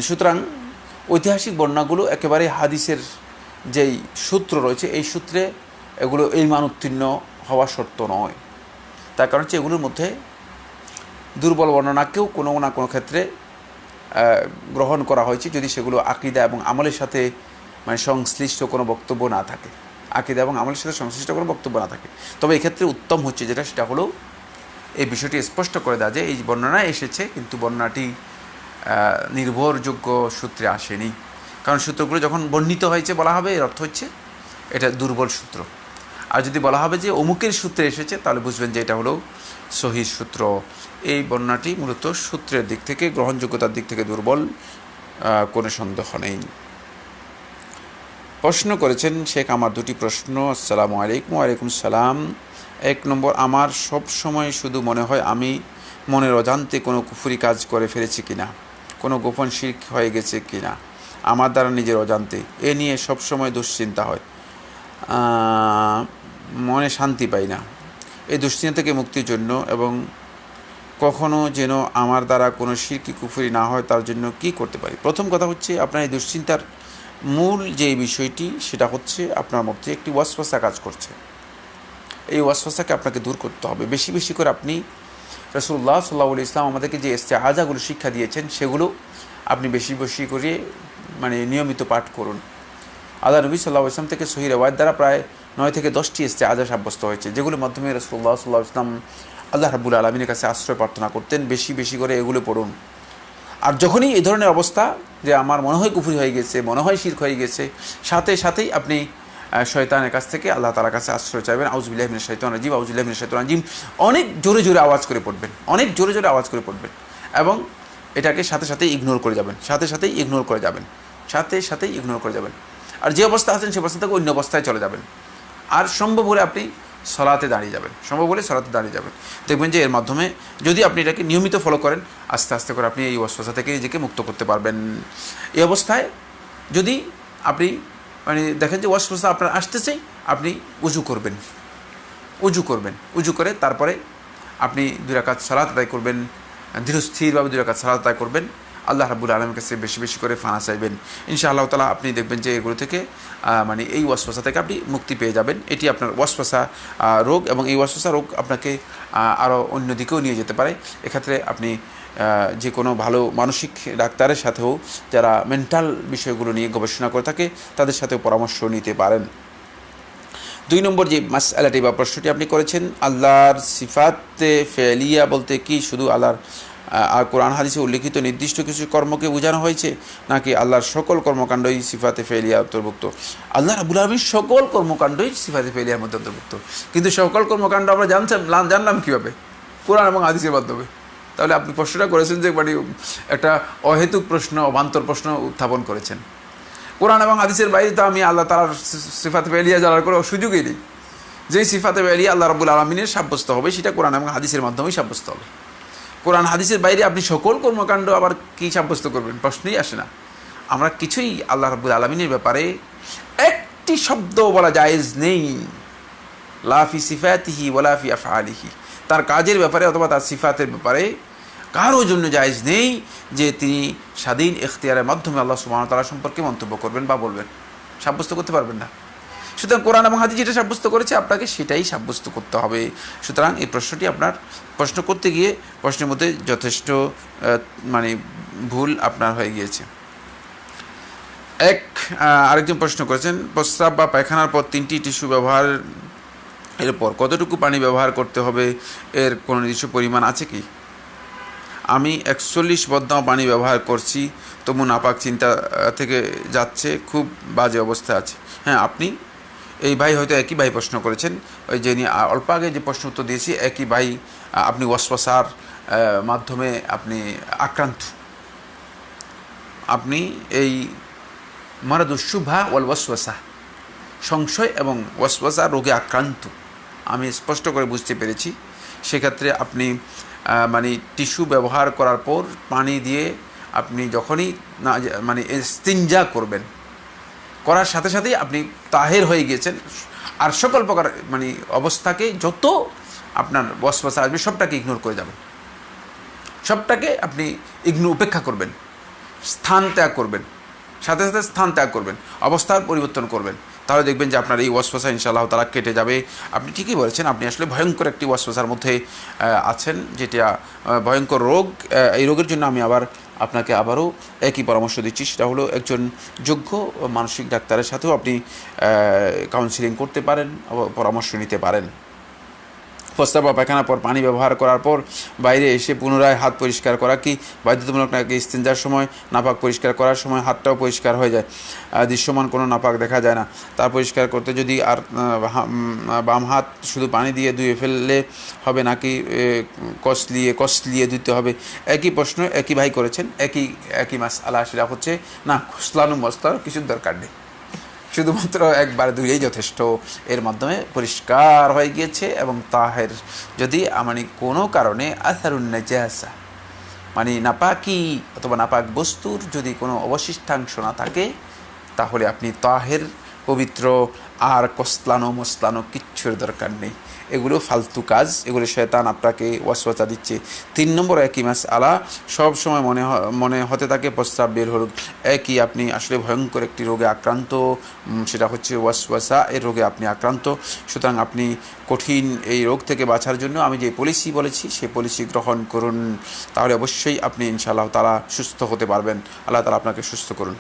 সুতরাং ঐতিহাসিক বর্ণনাগুলো একেবারে হাদিসের যেই সূত্র রয়েছে এই সূত্রে এগুলো এই মান উত্তীর্ণ হওয়া শর্ত নয়। তার কারণ হচ্ছে এগুলোর মধ্যে দুর্বল বর্ণনাকেও কোনো না কোনো ক্ষেত্রে গ্রহণ করা হয়েছে যদি সেগুলো আকীদা এবং আমলের সাথে সংশ্লিষ্ট কোনো বক্তব্য না থাকে, আকীদা এবং আমলের সাথে সংশ্লিষ্ট কোনো বক্তব্য না থাকে। তবে এক্ষেত্রে উত্তম হচ্ছে যেটা, সেটা হলো এই বিষয়টি স্পষ্ট করে দেওয়া যে এই বর্ণনায় এসেছে কিন্তু বর্ণনাটি নির্ভরযোগ্য সূত্রে আসেনি। কারণ সূত্রগুলো যখন বর্ণিত হয়েছে বলা হবে এর অর্থ হচ্ছে এটা দুর্বল সূত্র। আর যদি বলা হবে যে অমুকের সূত্রে এসেছে তাহলে বুঝবেন যে এটা হলো সহিহ সূত্র। এই বর্ণনাটি মূলত সূত্রের দিক থেকে, গ্রহণযোগ্যতার দিক থেকে দুর্বল, কোনো সন্দেহ নেই। প্রশ্ন করেছেন শেখ আমার দুটি প্রশ্ন। আসসালামু আলাইকুম। ওয়ালাইকুম সালাম। 1 নম্বর, আমার সব সময় শুধু মনে হয় আমি মনের অজান্তে কোনো কুফরি কাজ করে ফেলেছি কিনা, কোনো গোপন শিরক হয়ে গেছে কিনা আমার দ্বারা নিজের অজান্তে। এ নিয়ে সব সময় দুশ্চিন্তা হয়, মনে শান্তি পাই না। এই দুশ্চিন্তা থেকে মুক্তির জন্য এবং কখনো যেন আমার দ্বারা কোনো শিরকি কুফরি না হয় তার জন্য কি করতে পারি? প্রথম কথা হচ্ছে, আপনার এই দুশ্চিন্তার মূল যে বিষয়টি সেটা হচ্ছে আপনার মধ্যে একটি ওয়াসওয়াসা কাজ করছে। এই ওয়াসওয়াসাকে আপনাকে দূর করতে হবে। বেশি বেশি করে আপনি রাসূলুল্লাহ সাল্লাল্লাহু আলাইহি ওয়াসাল্লাম আমাদেরকে যে ইস্তেআযাগুলো শিক্ষা দিয়েছেন সেগুলো আপনি বেশি বেশি করে নিয়মিত পাঠ করুন। আল্লাহ নবী সাল্লাল্লাহু আলাইহি ওয়াসাল্লাম থেকে সহিহ রিওয়ায়াত দ্বারা প্রায় 9 থেকে 10টি ইস্তেআযা সাব্যস্ত হয়েছে, যেগুলোর মাধ্যমে রাসূলুল্লাহ সাল্লাল্লাহু আলাইহি ওয়াসাল্লাম আল্লাহ রাব্বুল আলামিনের কাছে আশ্রয় প্রার্থনা করতেন। বেশি বেশি করে এগুলো পড়ুন। আর যখনই এই ধরনের অবস্থা যে আমার মনে হয় কুফরি হয়ে গেছে, মনে হয় শিরক হয়ে গেছে, সাথে সাথেই আপনি শয়তানের কাছ থেকে আল্লাহ তাআলার কাছে আশ্রয় চাইবেন। আউযু বিল্লাহি মিনাশ শাইতানির রাজিম, আউযু বিল্লাহি মিনাশ শাইতানির রাজিম অনেক জোরে জোরে আওয়াজ করে পড়বেন, অনেক জোরে জোরে আওয়াজ করে পড়বেন এবং এটাকে সাথে সাথেই ইগনোর করে যাবেন, সাথে সাথেই ইগনোর করে যাবেন, সাথে সাথেই ইগনোর করে যাবেন। আর যে অবস্থা আছেন সে অবস্থা থেকে অন্য অবস্থায় চলে যাবেন। আর সম্ভব হলে আপনি সলাতে দাঁড়িয়ে যাবেন, সম্ভব হলে সলাতে দাঁড়িয়ে যাবেন। দেখবেন যে এর মাধ্যমে যদি আপনি এটাকে নিয়মিত ফলো করেন, আস্তে আস্তে করে আপনি এই ওয়াসওয়াসা থেকে নিজেকে মুক্ত করতে পারবেন। এই অবস্থায় যদি আপনি দেখেন যে ওয়াসওয়াসা আপনার আসতেছেই, আপনি উজু করবেন, উজু করে তারপরে আপনি 2 রাকাত সালাত আদায় করবেন, ধীরস্থিরভাবে 2 রাকাত সালাত আদায় করবেন, আল্লাহ রাব্বুল আলামিনের কাছে বেশি বেশি করে ফানা চাইবেন। ইনশাআল্লাহ তাআলা আপনি দেখবেন যে এগুলো থেকে এই ওয়াসওয়াসা থেকে আপনি মুক্তি পেয়ে যাবেন। এটি আপনার ওয়াসওয়াসা রোগ, এবং এই ওয়াসওয়াসা রোগ আপনাকে আরও অন্যদিকেও নিয়ে যেতে পারে। এক্ষেত্রে আপনি যে কোনো ভালো মানসিক ডাক্তারের সাথেও, যারা মেন্টাল বিষয়গুলো নিয়ে গবেষণা করে থাকে, তাদের সাথেও পরামর্শ নিতে পারেন। 2 নম্বর যে মাসআলাটি বা প্রশ্নটি আপনি করেছেন, আল্লাহর সিফাতে ফেলিয়া বলতে কি শুধু আল্লাহর আর কোরআন হাদিসে উল্লেখিত নির্দিষ্ট কিছু কর্মকে বোঝানো হয়েছে, নাকি আল্লাহর সকল কর্মকাণ্ডই সিফাতে ফেলিয়া অন্তর্ভুক্ত? আল্লাহ রাব্বুল আলামিন সকল কর্মকাণ্ডই সিফাতে ফেলিয়ার মধ্যে অন্তর্ভুক্ত, কিন্তু সকল কর্মকাণ্ড আমরা জানলাম কীভাবে? কোরআন এবং হাদিসের মাধ্যমে। তাহলে আপনি প্রশ্নটা করেছেন যে একটা অহেতুক প্রশ্ন, অবান্তর প্রশ্ন উত্থাপন করেছেন। কোরআন এবং হাদিসের বাইরে তো আমি আল্লাহ তাআলার সিফাতে ফেলিয়া জানার কোনো সুযোগই নেই। যেই সিফাতে ফেলিয়া আল্লাহ রাব্বুল আলামিনের সাব্যস্ত হবে সেটা কোরআন এবং হাদিসের মাধ্যমেই সাব্যস্ত হবে। কোরআন হাদিসের বাইরে আপনি সকল কর্মকাণ্ড আবার কী সাব্যস্ত করবেন? প্রশ্নই আসে না। আমরা কিছুই আল্লাহ রাব্বুল আলামিনের ব্যাপারে একটি শব্দ বলা জায়েজ নেই, লা ফি সিফাতিহি ওয়ালা ফি আফআলিহি। তার কাজের ব্যাপারে অথবা তার সিফাতের ব্যাপারে কারো জন্য জায়েজ নেই যে তিনি স্বাধীন ইখতিয়ারের মাধ্যমে আল্লাহ সুবহানাহু ওয়া তাআলা সম্পর্কে মন্তব্য করবেন বা বলবেন, সাব্যস্ত করতে পারবেন না। সুতরাং কোরআন এবং হাদিস যেটা সাব্যস্ত করেছে আপনাকে সেটাই সাব্যস্ত করতে হবে। সুতরাং এই প্রশ্নটি আপনার প্রশ্ন করতে গিয়ে প্রশ্নের মধ্যে যথেষ্ট ভুল আপনার হয়ে গিয়েছে। আরেকজন প্রশ্ন করেছেন, প্রস্রাব বা পায়খানার পর 3টি টিস্যু ব্যবহার এরপর কতটুকু পানি ব্যবহার করতে হবে, এর কোনো নির্দিষ্ট পরিমাণ আছে কি? আমি 41 বদনাম পানি ব্যবহার করছি, তবু নাপাক চিন্তা থেকে যাচ্ছে, খুব বাজে অবস্থা আছে। হ্যাঁ, আপনি এই ভাই হয়তো একই ভাই প্রশ্ন করেছেন, ওই যে অল্প আগে যে প্রশ্ন উত্তর দিয়েছি একই ভাই, আপনি ওয়াসওয়াসার মাধ্যমে আপনি আক্রান্ত। আপনি এই মারাদুশুভা ওয়াল ওয়াসওয়াসা, সংশয় এবং ওয়াসওয়াসা রোগে আক্রান্ত, আমি স্পষ্ট করে বুঝতে পেরেছি। সেক্ষেত্রে আপনি টিস্যু ব্যবহার করার পর পানি দিয়ে আপনি যখনই ইস্তিনজা করবেন, করার সাথে সাথেই আপনি তাহের হয়ে গিয়েছেন। আর সকল প্রকার অবস্থাকে, যত আপনার ওয়াসওয়াসা আসবে সবটাকে ইগনোর করে যাবেন, সবটাকে আপনি উপেক্ষা করবেন। স্থান ত্যাগ করবেন, সাথে সাথে স্থান ত্যাগ করবেন, অবস্থার পরিবর্তন করবেন, তাহলে দেখবেন যে আপনার এই ওয়াসওয়াসা ইনশাআল্লাহ তাআলা কেটে যাবে। আপনি ঠিকই বলেছেন, আপনি আসলে ভয়ঙ্কর একটি ওয়াসওয়াসার মধ্যে আছেন, যেটা ভয়ঙ্কর রোগ। এই রোগের জন্য আমি আপনাকে আবারও একই পরামর্শ দিচ্ছি, সেটা হলো একজন যোগ্য মানসিক ডাক্তারের সাথেও আপনি কাউন্সিলিং করতে পারেন, পরামর্শ নিতে পারেন। প্রস্রাব বা পায়খানার পর পানি ব্যবহার করার পর বাইরে এসে পুনরায় হাত পরিষ্কার করা কি বাধ্যতামূলক নাকি ইস্তেঞ্জার সময় নাপাক পরিষ্কার করার সময় হাতটাও পরিষ্কার হয়ে যায়, দৃশ্যমান কোনো নাপাক দেখা যায় না, তার পরিষ্কার করতে যদি আর বাম হাত শুধু পানি দিয়ে ধুয়ে ফেললে হবে নাকি কসলিয়ে ধুতে হবে? একই প্রশ্ন একই ভাই করেছেন, একই মাসআলা। সেটা হচ্ছে না, খসলানো মস্তার কিছুর দরকার নেই, শুধুমাত্র একবার ধুলেই যথেষ্ট, এর মাধ্যমে পরিষ্কার হয়ে গিয়েছে। এবং তাহের যদি মানে কোনো কারণে আসারুন নাজাসা মানে নাপাকি অথবা নাপাক বস্তুর যদি কোনো অবশিষ্টাংশ না থাকে, তাহলে আপনি তাহের পবিত্র, আর কসলানো মসলানো কিচ্ছুর দরকার নেই। এগুলো ফালতু কাজ, এগুলো শয়তান আপনাকে ওয়াসওয়াসা দিচ্ছে। 3 নম্বর একই মাসআলা, সব সময় মনে হতে থাকে প্রস্রাব বের হল, একই আপনি আসলে ভয়ঙ্কর একটি রোগে আক্রান্ত, সেটা হচ্ছে ওয়াসওয়াসা। এর রোগে আপনি আক্রান্ত। সুতরাং আপনি কঠিন এই রোগ থেকে বাঁচার জন্য আমি যে পলিসি বলেছি সেই পলিসি গ্রহণ করুন, তাহলে অবশ্যই আপনি ইনশাআল্লাহ তাআলা সুস্থ হতে পারবেন। আল্লাহ তাআলা আপনাকে সুস্থ করুন।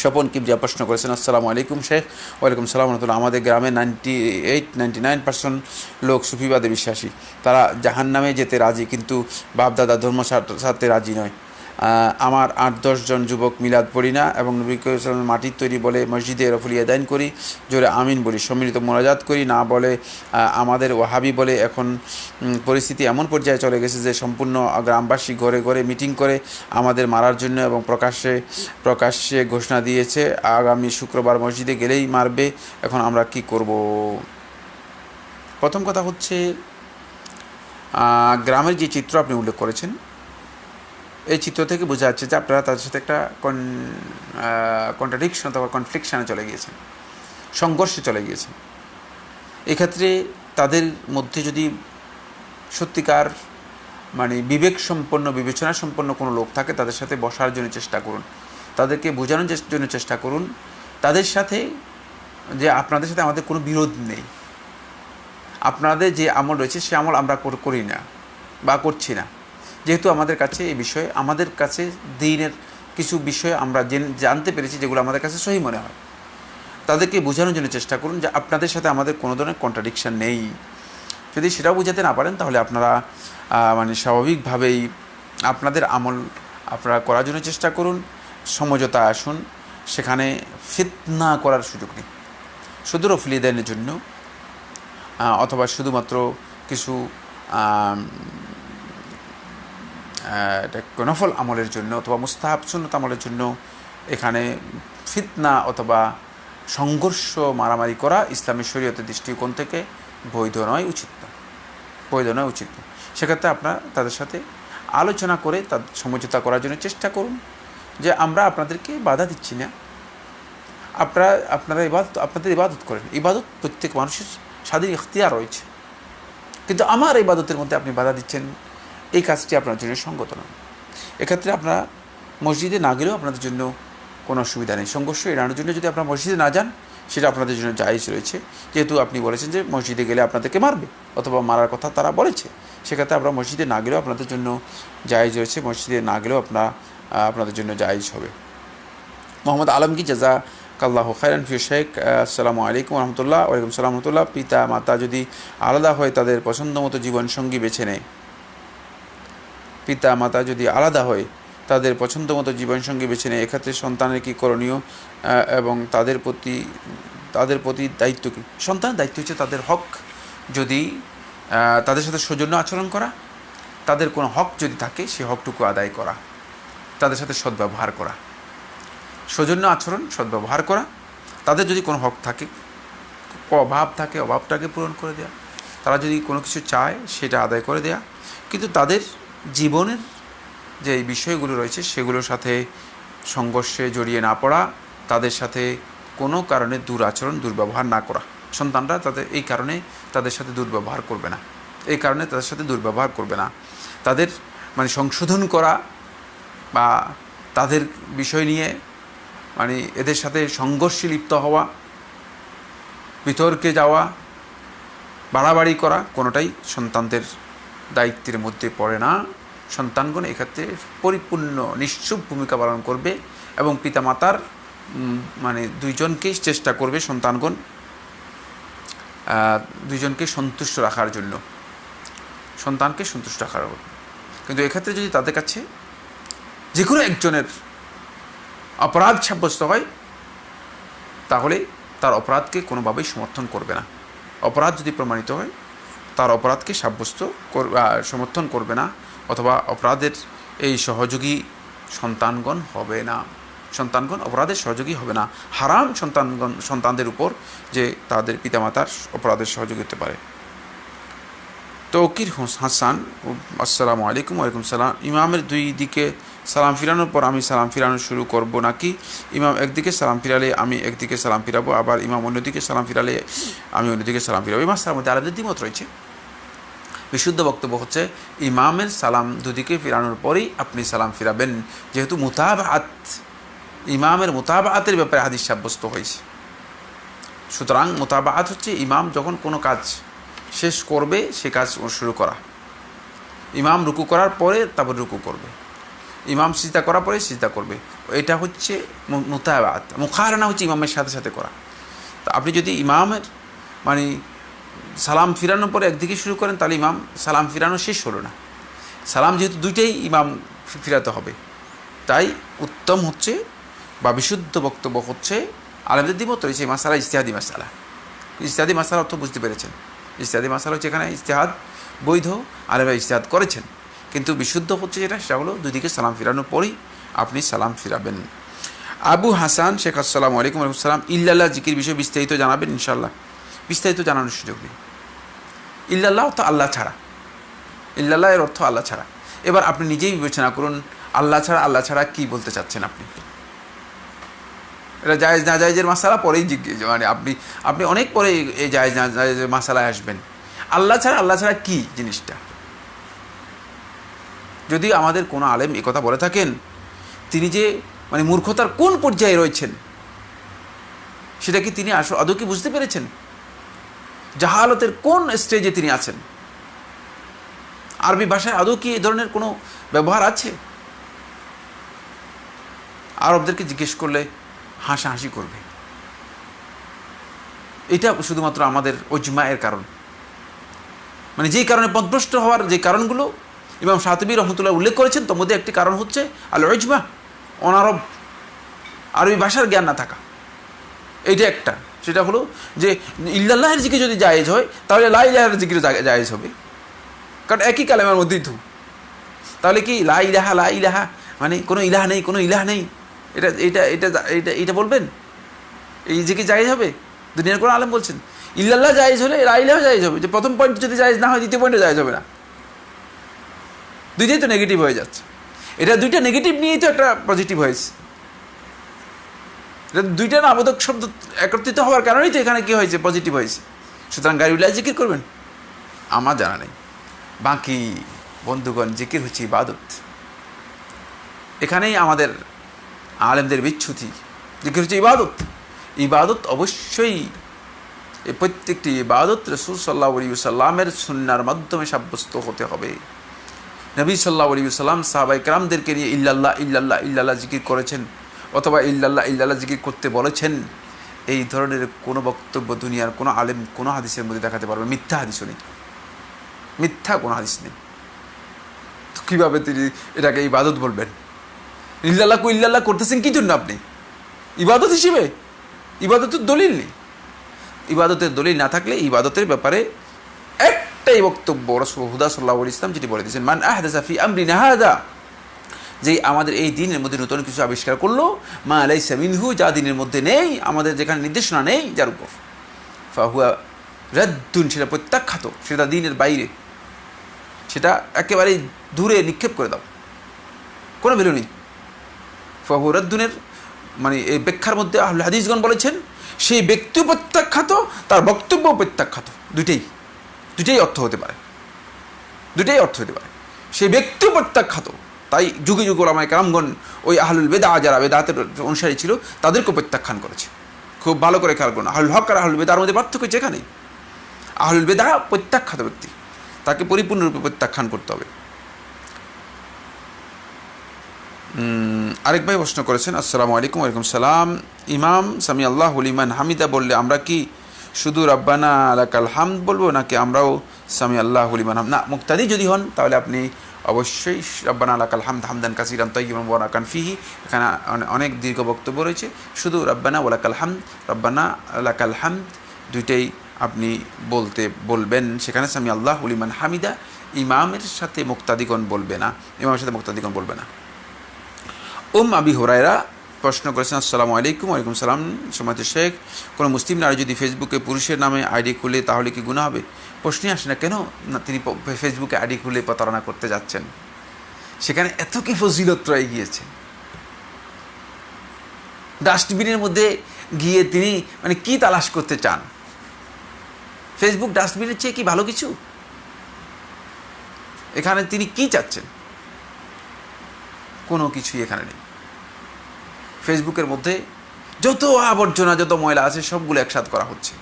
স্বপন কিবরিয়া প্রশ্ন করেছেন, আসসালামু আলাইকুম শেখ। ওয়ালাইকুম সালাম রহমতুল্লাহ। আমাদের গ্রামে 99% লোক সুফিবাদে বিশ্বাসী, তারা জাহান্নামে যেতে রাজি, কিন্তু বাপদাদা ধর্ম ছাড়তে রাজি নয়। আমার 8-10 জন যুবক মিলাদ পড়ি না এবং নবী করিম সাল্লাল্লাহু আলাইহি ওয়াসাল্লাম মাটির তৈরি বলে মসজিদে রফুলি আদান করি, জোরে আমিন বলি, সম্মিলিত মোনাজাত করি না বলে আমাদের ওয়াহাবি বলে। এখন পরিস্থিতি এমন পর্যায়ে চলে গেছে যে সম্পূর্ণ গ্রামবাসী ঘরে ঘরে মিটিং করে আমাদের মারার জন্য এবং প্রকাশ্যে ঘোষণা দিয়েছে আগামী শুক্রবার মসজিদে গেলেই মারবে। এখন আমরা কি করব? প্রথম কথা হচ্ছে, গ্রামের যে চিত্র আপনি উল্লেখ করেছেন, এই চিত্র থেকে বোঝা যাচ্ছে যে আপনারা তাদের সাথে একটা কন্ট্রাডিকশন অথবা কনফ্লিকশানে চলে গিয়েছেন, সংঘর্ষে চলে গিয়েছেন। এক্ষেত্রে তাদের মধ্যে যদি সত্যিকার মানে বিবেকসম্পন্ন, বিবেচনা সম্পন্ন কোনো লোক থাকে, তাদের সাথে বসার জন্য চেষ্টা করুন, তাদেরকে বোঝানোর জন্য চেষ্টা করুন তাদের সাথে যে আপনাদের সাথে আমাদের কোনো বিরোধ নেই, আপনাদের যে আমল রয়েছে সে আমল আমরা করি না বা করছি না, যেহেতু আমাদের কাছে এই বিষয়ে, আমাদের কাছে দ্বীনের কিছু বিষয় আমরা জানতে পেরেছি যেগুলো আমাদের কাছে সহি মনে হয়। তাদেরকে বোঝানোর জন্য চেষ্টা করুন যে আপনাদের সাথে আমাদের কোনো ধরনের কন্ট্রাডিকশান নেই। যদি সেটাও বোঝাতে না পারেন, তাহলে আপনারা মানে স্বাভাবিকভাবেই আপনাদের আমল আপনারা করার জন্য চেষ্টা করুন, সমঝোতা আসুন, সেখানে ফিতনা করার সুযোগ নেই। শুধু রফলি দানের জন্য অথবা শুধুমাত্র কিছু নফল আমলের জন্য অথবা মুস্তাহাব সুন্নত আমলের জন্য এখানে ফিতনা অথবা সংঘর্ষ মারামারি করা ইসলামী শরীয়তের দৃষ্টিকোণ থেকে বৈধ নয়, উচিত নয়। সেক্ষেত্রে আপনারা তাদের সাথে আলোচনা করে তাদের সমঝোতা করার জন্য চেষ্টা করুন যে আমরা আপনাদেরকে বাধা দিচ্ছি না, আপনারা আপনাদের ইবাদত করেন, ইবাদত প্রত্যেক মানুষের স্বাধীন ইখতিয়ার রয়েছে, কিন্তু আমার ইবাদতের মধ্যে আপনি বাধা দিচ্ছেন, এই কাজটি আপনার জন্য সঙ্গত নয়। এক্ষেত্রে আপনারা মসজিদে না গেলেও আপনাদের জন্য কোনো অসুবিধা নেই। সংঘর্ষ এড়ানোর জন্য যদি আপনারা মসজিদে না যান, সেটা আপনাদের জন্য জায়েজ রয়েছে, যেহেতু আপনি বলেছেন যে মসজিদে গেলে আপনাদেরকে মারবে অথবা মারার কথা তারা বলেছে। সেক্ষেত্রে আপনারা মসজিদে না গেলেও আপনাদের জন্য জায়েজ রয়েছে, মসজিদে না গেলেও আপনাদের জন্য জায়েজ হবে। মোহাম্মদ আলমগীর জাযাকাল্লাহু খায়রান ফি শেখ। আসসালামু আলাইকুম রহমতুল্লাহ। ওয়ালাইকুম সালাম রহমতুল্লাহ। পিতা মাতা যদি আলাদা হয় তাদের পছন্দ মতো জীবনসঙ্গী বেছে নেয়, এক্ষেত্রে সন্তানের কী করণীয় এবং তাদের প্রতি দায়িত্ব কী? সন্তানের দায়িত্ব হচ্ছে তাদের হক, যদি তাদের সাথে সৌজন্য আচরণ করা, তাদের কোনো হক যদি থাকে সেই হকটুকু আদায় করা, তাদের সাথে সদ্ব্যবহার করা, সৌজন্য আচরণ, সদ্ব্যবহার করা। তাদের যদি কোনো হক থাকে, অভাব থাকে, অভাবটাকে পূরণ করে দেওয়া, তারা যদি কোনো কিছু চায় সেটা আদায় করে দেওয়া, কিন্তু তাদের জীবনের যে বিষয়গুলো রয়েছে সেগুলোর সাথে সংঘর্ষে জড়িয়ে না পড়া, তাদের সাথে কোনো কারণে দুর্ব্যবহার না করা। সন্তানরা এই কারণে তাদের সাথে দুর্ব্যবহার করবে না, তাদের মানে সংশোধন করা বা তাদের বিষয় নিয়ে মানে এদের সাথে সংঘর্ষে লিপ্ত হওয়া, বিতর্কে যাওয়া, বাড়াবাড়ি করা কোনোটাই সন্তানদের দায়িত্বের মধ্যে পড়ে না। সন্তানগণ এক্ষেত্রে পরিপূর্ণ নিশ্চুপ ভূমিকা পালন করবে এবং পিতামাতার মানে দুইজনকেই চেষ্টা করবে সন্তানগণ দুইজনকে সন্তুষ্ট রাখার জন্য, সন্তানকে সন্তুষ্ট রাখার জন্য। কিন্তু এক্ষেত্রে যদি তাদের কাছে যে কোনো একজনের অপরাধ সাব্যস্ত হয় তাহলে তার অপরাধকে কোনোভাবেই সমর্থন করবে না। অপরাধ যদি প্রমাণিত হয় তার অপরাধকে সমর্থন করবে না, অথবা অপরাধের এই সহযোগী সন্তানগণ হবে না। সন্তানগণ অপরাধের সহযোগী হবে না। হারাম সন্তানদের উপর যে তাদের পিতামাতার অপরাধের সহযোগী হতে পারে। তৌকির হাসান, আসসালামু আলাইকুম। ওয়ালাইকুম সালাম। ইমামের দুই দিকে সালাম ফিরানোর পর আমি সালাম ফিরানো শুরু করব নাকি ইমাম একদিকে সালাম ফিরালে আমি একদিকে সালাম ফিরাবো, আবার ইমাম অন্যদিকে সালাম ফিরালে আমি অন্যদিকে সালাম ফিরাবো? এই মাসলার মধ্যে আলাদা দ্বিমত রয়েছে। বিশুদ্ধ বক্তব্য হচ্ছে ইমামের সালাম দুদিকে ফিরানোর পরেই আপনি সালাম ফিরাবেন, যেহেতু মুতাবাআত, ইমামের মুতাবাআতের ব্যাপারে হাদিস সাব্যস্ত হয়েছে। সুতরাং মুতাবাআত হচ্ছে ইমাম যখন কোনো কাজ শেষ করবে সে কাজ শুরু করা। ইমাম রুকু করার পরে তারপর রুকু করবে, ইমাম সিজদা করার পরে সিজদা করবে। এটা হচ্ছে মুতাবাআত। মুখারানা হচ্ছে ইমামের সাথে সাথে করা। তো আপনি যদি ইমামের মানে সালাম ফিরানোর পরে একদিকে শুরু করেন তাহলে ইমাম সালাম ফিরানো শেষ হলো না। সালাম যেহেতু দুইটাই ইমাম ফিরাতে হবে, তাই উত্তম হচ্ছে বা বিশুদ্ধ বক্তব্য হচ্ছে, আলেমদের দ্বিমত রয়েছে এই মাসালা ইজতিহাদি মাসালা। ইজতিহাদি মাসালা অর্থ বুঝতে পেরেছেন? ইজতিহাদি মাসালা হচ্ছে এখানে ইজতিহাদ বৈধ, আলেমরা ইজতিহাদ করেছেন, কিন্তু বিশুদ্ধ হচ্ছে সেটা হলো দুদিকে সালাম ফিরানোর পরেই আপনি সালাম ফিরাবেন। আবু হাসান শেখ, আসসালামু আলাইকুম। ওয়ালাইকুম সালাম। ইল্লাল্লাহ জিকির বিষয়ে বিস্তারিত জানাবেন ইনশাআল্লাহ। বিস্তারিত জানানোর সুযোগ নেই। ইল্লাল্লাহ অর্থ আল্লাহ ছাড়া, ইল্লাল্লাহ এর অর্থ আল্লাহ ছাড়া। এবার আপনি নিজেই বিবেচনা করুন আল্লাহ ছাড়া কী বলতে চাচ্ছেন আপনি। এটা জায়েজ না জায়েজের মাসালা পরেই জিজ্ঞেস, মানে আপনি অনেক পরে এই জায়েজ না জায়েজের মাসালায় আসবেন। আল্লাহ ছাড়া কী জিনিসটা? যদি আমাদের কোনো আলেম কথা বলে থাকেন, তিনি যে মানে মূর্খতার কোন পর্যায়ে রয়েছেন সেটা কি তিনি আদৌ কি বুঝতে পেরেছেন? জাহালতের কোন স্টেজে তিনি আছেন? আরবি ভাষায় আদৌ কি এই ধরনের কোনো ব্যবহার আছে? আরবদেরকে জিজ্ঞেস করলে হাসাহাসি করবে। এটা শুধুমাত্র আমাদের ওজমায়ের কারণ, মানে যেই কারণে পথভ্রষ্ট হওয়ার যে কারণগুলো ইমাম শাতিবী রহমতুল্লাহ উল্লেখ করেছেন, তার মধ্যে একটি কারণ হচ্ছে আল ওজমা, অনারব, আরবি ভাষার জ্ঞান না থাকা। এইটা একটা। সেটা হলো যে ইল্লাল্লাহের জিকির যদি জায়েজ হয় তাহলে লা ইলাহার জিকির জায়েজ হবে, কারণ একই কালেমার মধ্যেই তো। তাহলে কি লা ইলাহা মানে কোনো ইলাহ নেই, এটা এটা এটা এটা এটা বলবেন? এই জিকির জায়েজ হবে? দুনিয়ার কোনো আলেম বলছেন ইল্লাল্লাহ জায়েজ হলে লা ইলাহা জায়েজ হবে। যে প্রথম পয়েন্ট যদি জায়েজ না হয় দ্বিতীয় পয়েন্টে জায়েজ হবে না। দুইটাই তো নেগেটিভ হয়ে যাচ্ছে। এটা দুইটা নেগেটিভ নিয়েই তো একটা পজিটিভ হয়েছে। এটা দুইটা না আবোধক শব্দ একত্রিত হওয়ার কারণেই তো এখানে কী হয়েছে, পজিটিভ হয়েছে। সুতরাং গায়রুল্লাহ জিকির করবেন? আমার জানা নেই। বাকি বন্ধুগণ, জিকির হচ্ছে ইবাদত। এখানেই আমাদের আলেমদের বিচ্যুতি। জিকির হচ্ছে ইবাদত। ইবাদত অবশ্যই এই প্রত্যেকটি ইবাদত রাসূল সাল্লাল্লাহু আলাইহি ওয়াসাল্লামের সুন্নাহর মাধ্যমে সাব্যস্ত হতে হবে। নবী সাল্লাল্লাহু আলাইহি ওয়াসাল্লাম সাহাবায়ে কেরামদেরকে নিয়ে ইল্লাল্লাহ জিকির করেছেন, অথবা ইল্লাল্লাহ জিকির করতে বলেছেন। এই ধরনের কোনো বক্তব্য দুনিয়ার কোনো আলেম কোনো হাদিসের মধ্যে দেখাতে পারবে? মিথ্যা হাদিসও নেই, মিথ্যা কোনো হাদিস নেই। তো কীভাবে তিনি এটাকে ইবাদত বলবেন? ইল্লাল্লাহ করতেছেন কী জন্য আপনি? ইবাদত হিসেবে? ইবাদতের দলিল নেই। ইবাদতের দলিল না থাকলে ইবাদতের ব্যাপারে একটাই বক্তব্য রাসূল হুদা সাল্লাল্লাহু আলাইহি ওয়াসাল্লাম যেটি বলে দিয়েছেন, মান আহদাসা ফি আমরিনা হাযা, যে আমাদের এই দিনের মধ্যে নতুন কিছু আবিষ্কার করলো, মা লাইসা মিনহু, যা দিনের মধ্যে নেই, আমাদের যেখানে নির্দেশনা নেই যার উপর, ফাহুয়া রাদ্দুন, সেটা প্রত্যাখ্যাত, সেটা দিনের বাইরে, সেটা একেবারেই দূরে নিক্ষেপ করে দাও, কোনো ভ্যালু নেই। ফাহুয়া রাদ্দুনের মানে এই ব্যাখ্যার মধ্যে আহলে হাদিসগণ বলেছেন সেই ব্যক্তি প্রত্যাখ্যাত, তার বক্তব্য প্রত্যাখ্যাত, দুইটাই অর্থ হতে পারে, সেই ব্যক্তি প্রত্যাখ্যাত, তাই যুগে যুগে ওলামায়ে কেরামগণ ওই আহলুল বেদা যারা বেদাতের অনুসারী ছিল তাদেরকে প্রত্যাখ্যান করেছে। খুব ভালো করে খেয়াল করুন, আহলুল হক আর আহলুল বেদার মধ্যে পার্থক্য যেখানে আহলুল বেদা প্রত্যাখ্যাত ব্যক্তি, তাকে পরিপূর্ণরূপে প্রত্যাখ্যান করতে হবে। আরেক ভাই প্রশ্ন করেছেন, আসসালামু আলাইকুম। ওয়ালাইকুম সালাম। ইমাম সামি আল্লাহু লিমান হামিদা বললে আমরা কি শুধু রাব্বানা লাকাল হামদ বলবো, নাকি আমরাও সামি আল্লাহু লিমান হামদ? না, মুক্তাদি যদি হন তাহলে আপনি অবশ্যই রাব্বানা লাকাল হামদ হামদান কাসীরান তাইয়িবান মুবারাকান ফিহি, এখানে অনেক দীর্ঘ বক্তব্য রয়েছে। শুধু রাব্বানা ওয়া লাকাল হামদ, রাব্বানা লাকাল হামদ দুইটাই আপনি বলবেন। সেখানে সামি আল্লাহু লিমান হামিদা ইমামের সাথে মুক্তাদিগণ বলবে না, ইমামের সাথে মুক্তাদিগণ বলবে না। আবি হুরায়রা প্রশ্ন করেছেন, আসসালামু আলাইকুম। ওয়ালাইকুম সালাম। সম্মানিত শেখ, কোনো মুসলিম নারী যদি ফেসবুকে পুরুষের নামে আইডি খুলে তাহলে কি গুনাহ হবে? প্রশ্নই আসে না কেন তিনি ফেসবুকে আইডি খুলে প্রতারণা করতে যাচ্ছেন, সেখানে এত কি ফজিলত রয়ে গিয়েছে। ডাস্টবিনের মধ্যে গিয়ে তিনি মানে কি তালাশ করতে চান? ফেসবুক ডাস্টবিনের চেয়ে কি ভালো কিছু? এখানে তিনি কি চাচ্ছেন? কোনো কিছুই এখানে নেই। ফেসবুকের মধ্যে যত আবর্জনা, যত ময়লা আছে সবগুলো একসাথে করা হচ্ছে।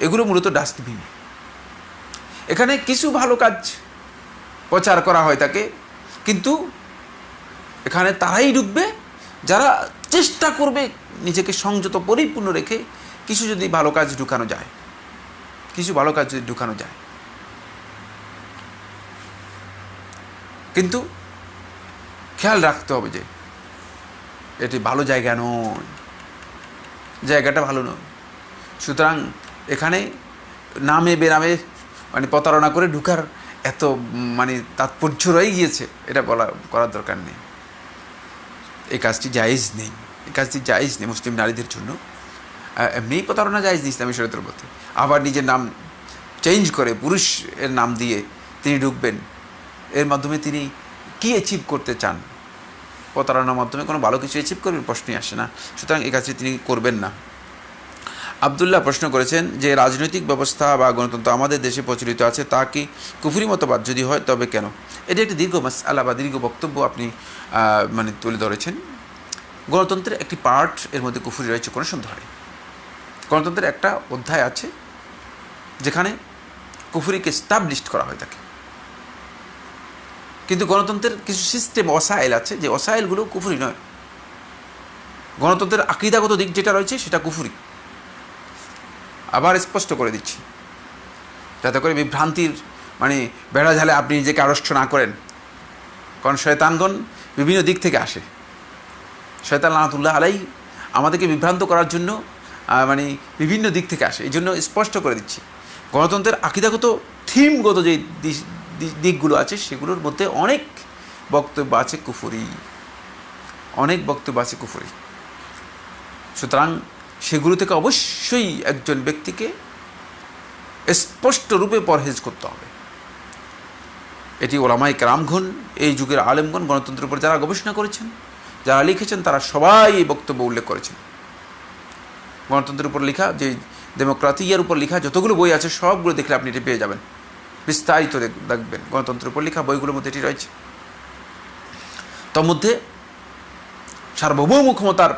এগুলো মূলত ডাস্টবিন। এখানে কিছু ভালো কাজ প্রচার করা হয় তাকে, কিন্তু এখানে তারাই ঢুকবে যারা চেষ্টা করবে নিজেকে সংযত পরিপূর্ণ রেখে কিছু যদি ভালো কাজ ঢুকানো যায়, কিছু ভালো কাজ যদি ঢুকানো যায়। কিন্তু খেয়াল রাখতে হবে যে এটি ভালো জায়গা নয়, জায়গাটা ভালো নয়। সুতরাং এখানে নামে বেনামে মানে প্রতারণা করে ঢুকার এত মানে তাৎপর্য রয়ে গিয়েছে, এটা করার দরকার নেই। এই কাজটি জায়েজ নেই, এই কাজটি জায়েজ নেই মুসলিম নারীদের জন্য। এমনিই প্রতারণা জায়েজ নেই ইসলামী শরীয়তের মধ্যে। আবার নিজের নাম চেঞ্জ করে পুরুষের নাম দিয়ে তিনি ঢুকবেন, এর মাধ্যমে তিনি কি অ্যাচিভ করতে চান? প্রতারণার মাধ্যমে কোনো ভালো কিছু অ্যাচিভ করবেন প্রশ্নই আসে না। সুতরাং এই কাজটি তিনি করবেন না। আবদুল্লাহ প্রশ্ন করেছেন যে রাজনৈতিক ব্যবস্থা বা গণতন্ত্র আমাদের দেশে প্রচলিত আছে, তা কি কুফরি মতবাদ? যদি হয় তবে কেন? এটা একটি দীর্ঘ মাসআলা বা দীর্ঘ বক্তব্য আপনি মানে তুলে ধরেছেন। গণতন্ত্রের একটি পার্ট, এর মধ্যে কুফরি রয়েছে, কোনো সন্দেহ নেই। গণতন্ত্রের একটা অধ্যায় আছে যেখানে কুফরিকে এস্টাবলিশড করা হয় থাকে, কিন্তু গণতন্ত্রের কিছু সিস্টেম ওসাইল আছে যে ওসাইলগুলো কুফরি নয়। গণতন্ত্রের আকীদাগত দিক যেটা রয়েছে সেটা কুফরি। আবার স্পষ্ট করে দিচ্ছি যাতে করে বিভ্রান্তির মানে বেড়া ঝালে আপনি নিজেকে আড়ষ্ট না করেন, কারণ শয়তানগণ বিভিন্ন দিক থেকে আসে। শয়তান লানাতুল্লাহ আলাইহি আমাদেরকে বিভ্রান্ত করার জন্য মানে বিভিন্ন দিক থেকে আসে। এই জন্য স্পষ্ট করে দিচ্ছি, গণতন্ত্রের আকীদাগত থিমগত যে দিকগুলো আছে সেগুলোর মধ্যে অনেক বক্তব্য আছে কুফরি, অনেক বক্তব্য আছে কুফরি। সুতরাং সেগুলো থেকে অবশ্যই একজন ব্যক্তিকে স্পষ্ট রূপে পরহেজ করতে হবে। এটি ওলামায়ে কেরামগণ, এই যুগের আলেমগণ, গণতন্ত্রের উপর যারা গবেষণা করেছেন, যারা লিখেছেন, তারা সবাই এই বক্তব্য উল্লেখ করেছেন। গণতন্ত্রের উপর লেখা, যে ডেমোক্রেসির উপর লেখা যতগুলো বই আছে সবগুলো দেখলে আপনি এটি পেয়ে যাবেন, বিস্তারিত দেখবেন। গণতন্ত্রের উপর লেখা বইগুলোর মধ্যে এটি রয়েছে। তার মধ্যে সার্বভৌম ক্ষমতার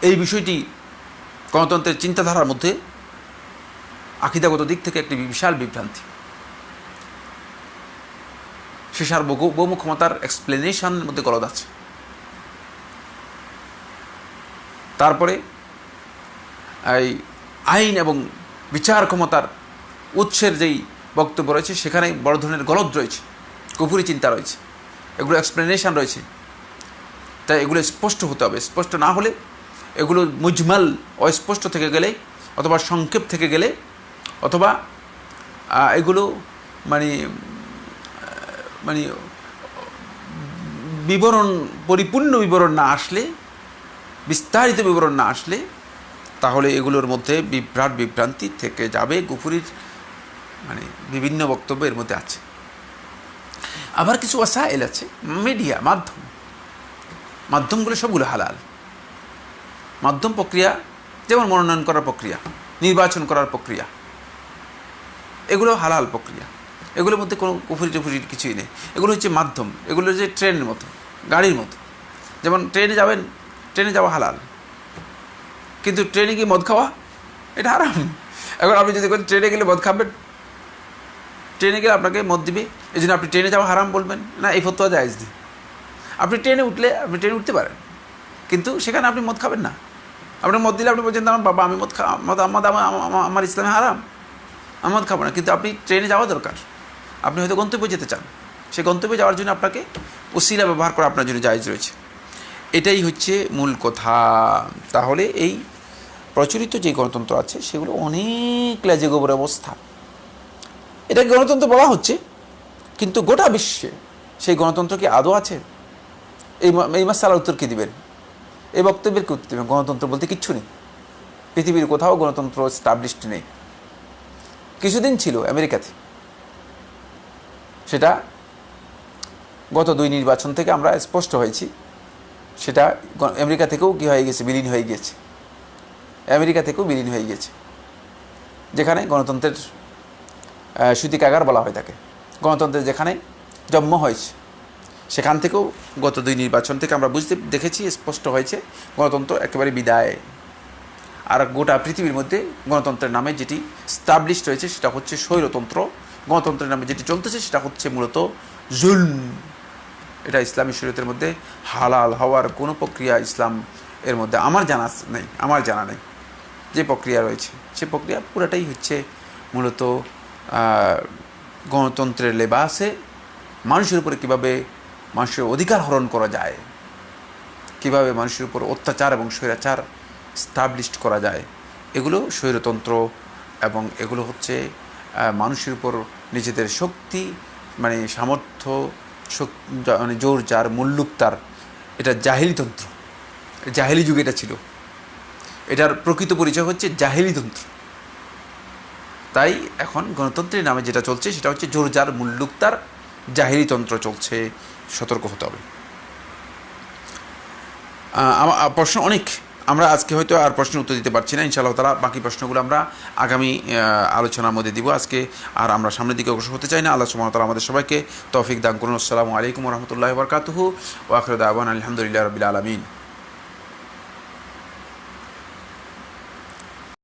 এই বিষয়টি গণতন্ত্রের চিন্তাধারার মধ্যে আকীদাগত দিক থেকে একটি বিশাল বিভ্রান্তি। সে সার্বভৌম ক্ষমতার এক্সপ্লেনেশনের মধ্যে গলদ আছে। তারপরে এই আইন এবং বিচার ক্ষমতার উৎসের যেই বক্তব্য রয়েছে সেখানে বড় ধরনের গলদ রয়েছে, কুফরি চিন্তা রয়েছে, এগুলো এক্সপ্লেনেশন রয়েছে। তাই এগুলো স্পষ্ট হতে হবে। স্পষ্ট না হলে এগুলো মুজমাল অস্পষ্ট থেকে গেলে অথবা সংক্ষেপ থেকে গেলে অথবা এগুলো মানে মানে বিবরণ, পরিপূর্ণ বিবরণ না আসলে, বিস্তারিত বিবরণ না আসলে, তাহলে এগুলোর মধ্যে বিভ্রান্তি থেকে যাবে। কুফরির মানে বিভিন্ন বক্তব্য এর মধ্যে আছে। আবার কিছু ওয়াসাইল আছে, মিডিয়া, মাধ্যমগুলো সবগুলো হালাল। মাধ্যম প্রক্রিয়া যেমন মনোনয়ন করার প্রক্রিয়া, নির্বাচন করার প্রক্রিয়া, এগুলো হালাল প্রক্রিয়া। এগুলোর মধ্যে কোনো কুফরি টুফুরি কিছুই নেই। এগুলো হচ্ছে মাধ্যম, এগুলো হচ্ছে ট্রেনের মতো, গাড়ির মতো। যেমন ট্রেনে যাবেন, ট্রেনে যাওয়া হালাল, কিন্তু ট্রেনে গিয়ে মদ খাওয়া এটা হারাম। এখন আপনি যদি ট্রেনে গেলে মদ খাবেন, ট্রেনে গেলে আপনাকে মদ দিবে, এই জন্য আপনি ট্রেনে যাওয়া হারাম বলবেন না? এই ফতোয়া জায়েজ নেই। আপনি ট্রেনে উঠলে আপনি ট্রেনে উঠতে পারেন, কিন্তু সেখানে আপনি মদ খাবেন না। আপনি মদ দিলে আপনি বলছেন আমার বাবা আমি আমার ইসলামে হারাম, আমি মদ খাবো না, কিন্তু আপনি ট্রেনে যাওয়া দরকার। আপনি হয়তো গন্তব্যে যেতে চান, সেই গন্তব্যে যাওয়ার জন্য আপনাকে ওসিলা ব্যবহার করা আপনার জন্য জায়েজ রয়েছে। এটাই হচ্ছে মূল কথা। তাহলে এই প্রচলিত যে গণতন্ত্র আছে সেগুলো অনেক লাজে গোবর অবস্থা। এটাকে গণতন্ত্র বলা হচ্ছে, কিন্তু গোটা বিশ্বে সেই গণতন্ত্র কি আদৌ আছে? এই মাসালার উত্তর কী দিবেন? এই বক্তব্যের কি উত্তর দেবেন? গণতন্ত্র বলতে কিচ্ছু নেই, পৃথিবীর কোথাও গণতন্ত্র স্টাবলিশড নেই। কিছুদিন ছিল আমেরিকাতে, সেটা গত 2 নির্বাচন থেকে আমরা স্পষ্ট হয়েছি, সেটা আমেরিকা থেকেও কী হয়ে গেছে, বিলীন হয়ে গিয়েছে। আমেরিকা থেকেও বিলীন হয়ে গিয়েছে, যেখানে গণতন্ত্রের সূতিকাগার বলা হয় থাকে, গণতন্ত্রের যেখানে জন্ম হয়েছে, সেখান থেকেও গত 2 নির্বাচন থেকে আমরা দেখেছি, স্পষ্ট হয়েছে গণতন্ত্র একেবারে বিদায়। আর গোটা পৃথিবীর মধ্যে গণতন্ত্রের নামে যেটি স্টাবলিশড হয়েছে সেটা হচ্ছে স্বৈরতন্ত্র। গণতন্ত্রের নামে যেটি চলতেছে সেটা হচ্ছে মূলত জুলম। এটা ইসলামী শরীয়তের মধ্যে হালাল হওয়ার কোনো প্রক্রিয়া ইসলাম এর মধ্যে আমার জানা নেই। যে প্রক্রিয়া রয়েছে সে প্রক্রিয়া পুরোটাই হচ্ছে মূলত গণতন্ত্রের লেবাসে মানুষের উপরে কীভাবে মানুষের অধিকার হরণ করা যায়, কীভাবে মানুষের উপর অত্যাচার এবং স্বৈরাচার স্টাবলিশড করা যায়, এগুলো স্বৈরতন্ত্র। এবং এগুলো হচ্ছে মানুষের উপর নিজেদের শক্তি মানে সামর্থ্য মানে জোর যার মুল্লুকতার, এটা জাহিলিতন্ত্র। জাহিলি যুগে এটা ছিল, এটার প্রকৃত পরিচয় হচ্ছে জাহিলিতন্ত্র। তাই এখন গণতন্ত্রের নামে যেটা চলছে সেটা হচ্ছে জোর যার মুল্লুকতার জাহিলিতন্ত্র চলছে, সতর্ক হতে হবে। প্রশ্ন অনেক, আমরা আজকে হয়তো আর প্রশ্নের উত্তর দিতে পারছি না, ইনশাআল্লাহ তাআলা বাকি প্রশ্নগুলো আমরা আগামী আলোচনার মধ্যে দিব। আজকে আর আমরা সামনের দিকে অগ্রসর হতে চাই না। আল্লাহ সুবহানাহু ওয়া তাআলা আমাদের সবাইকে তৌফিক দান করুন। আসসালামু আলাইকুম ওয়া রাহমাতুল্লাহি ওয়া বারাকাতুহু ওয়া আখিরু দাওয়ানা আলহামদুলিল্লাহি রাব্বিল আলামিন।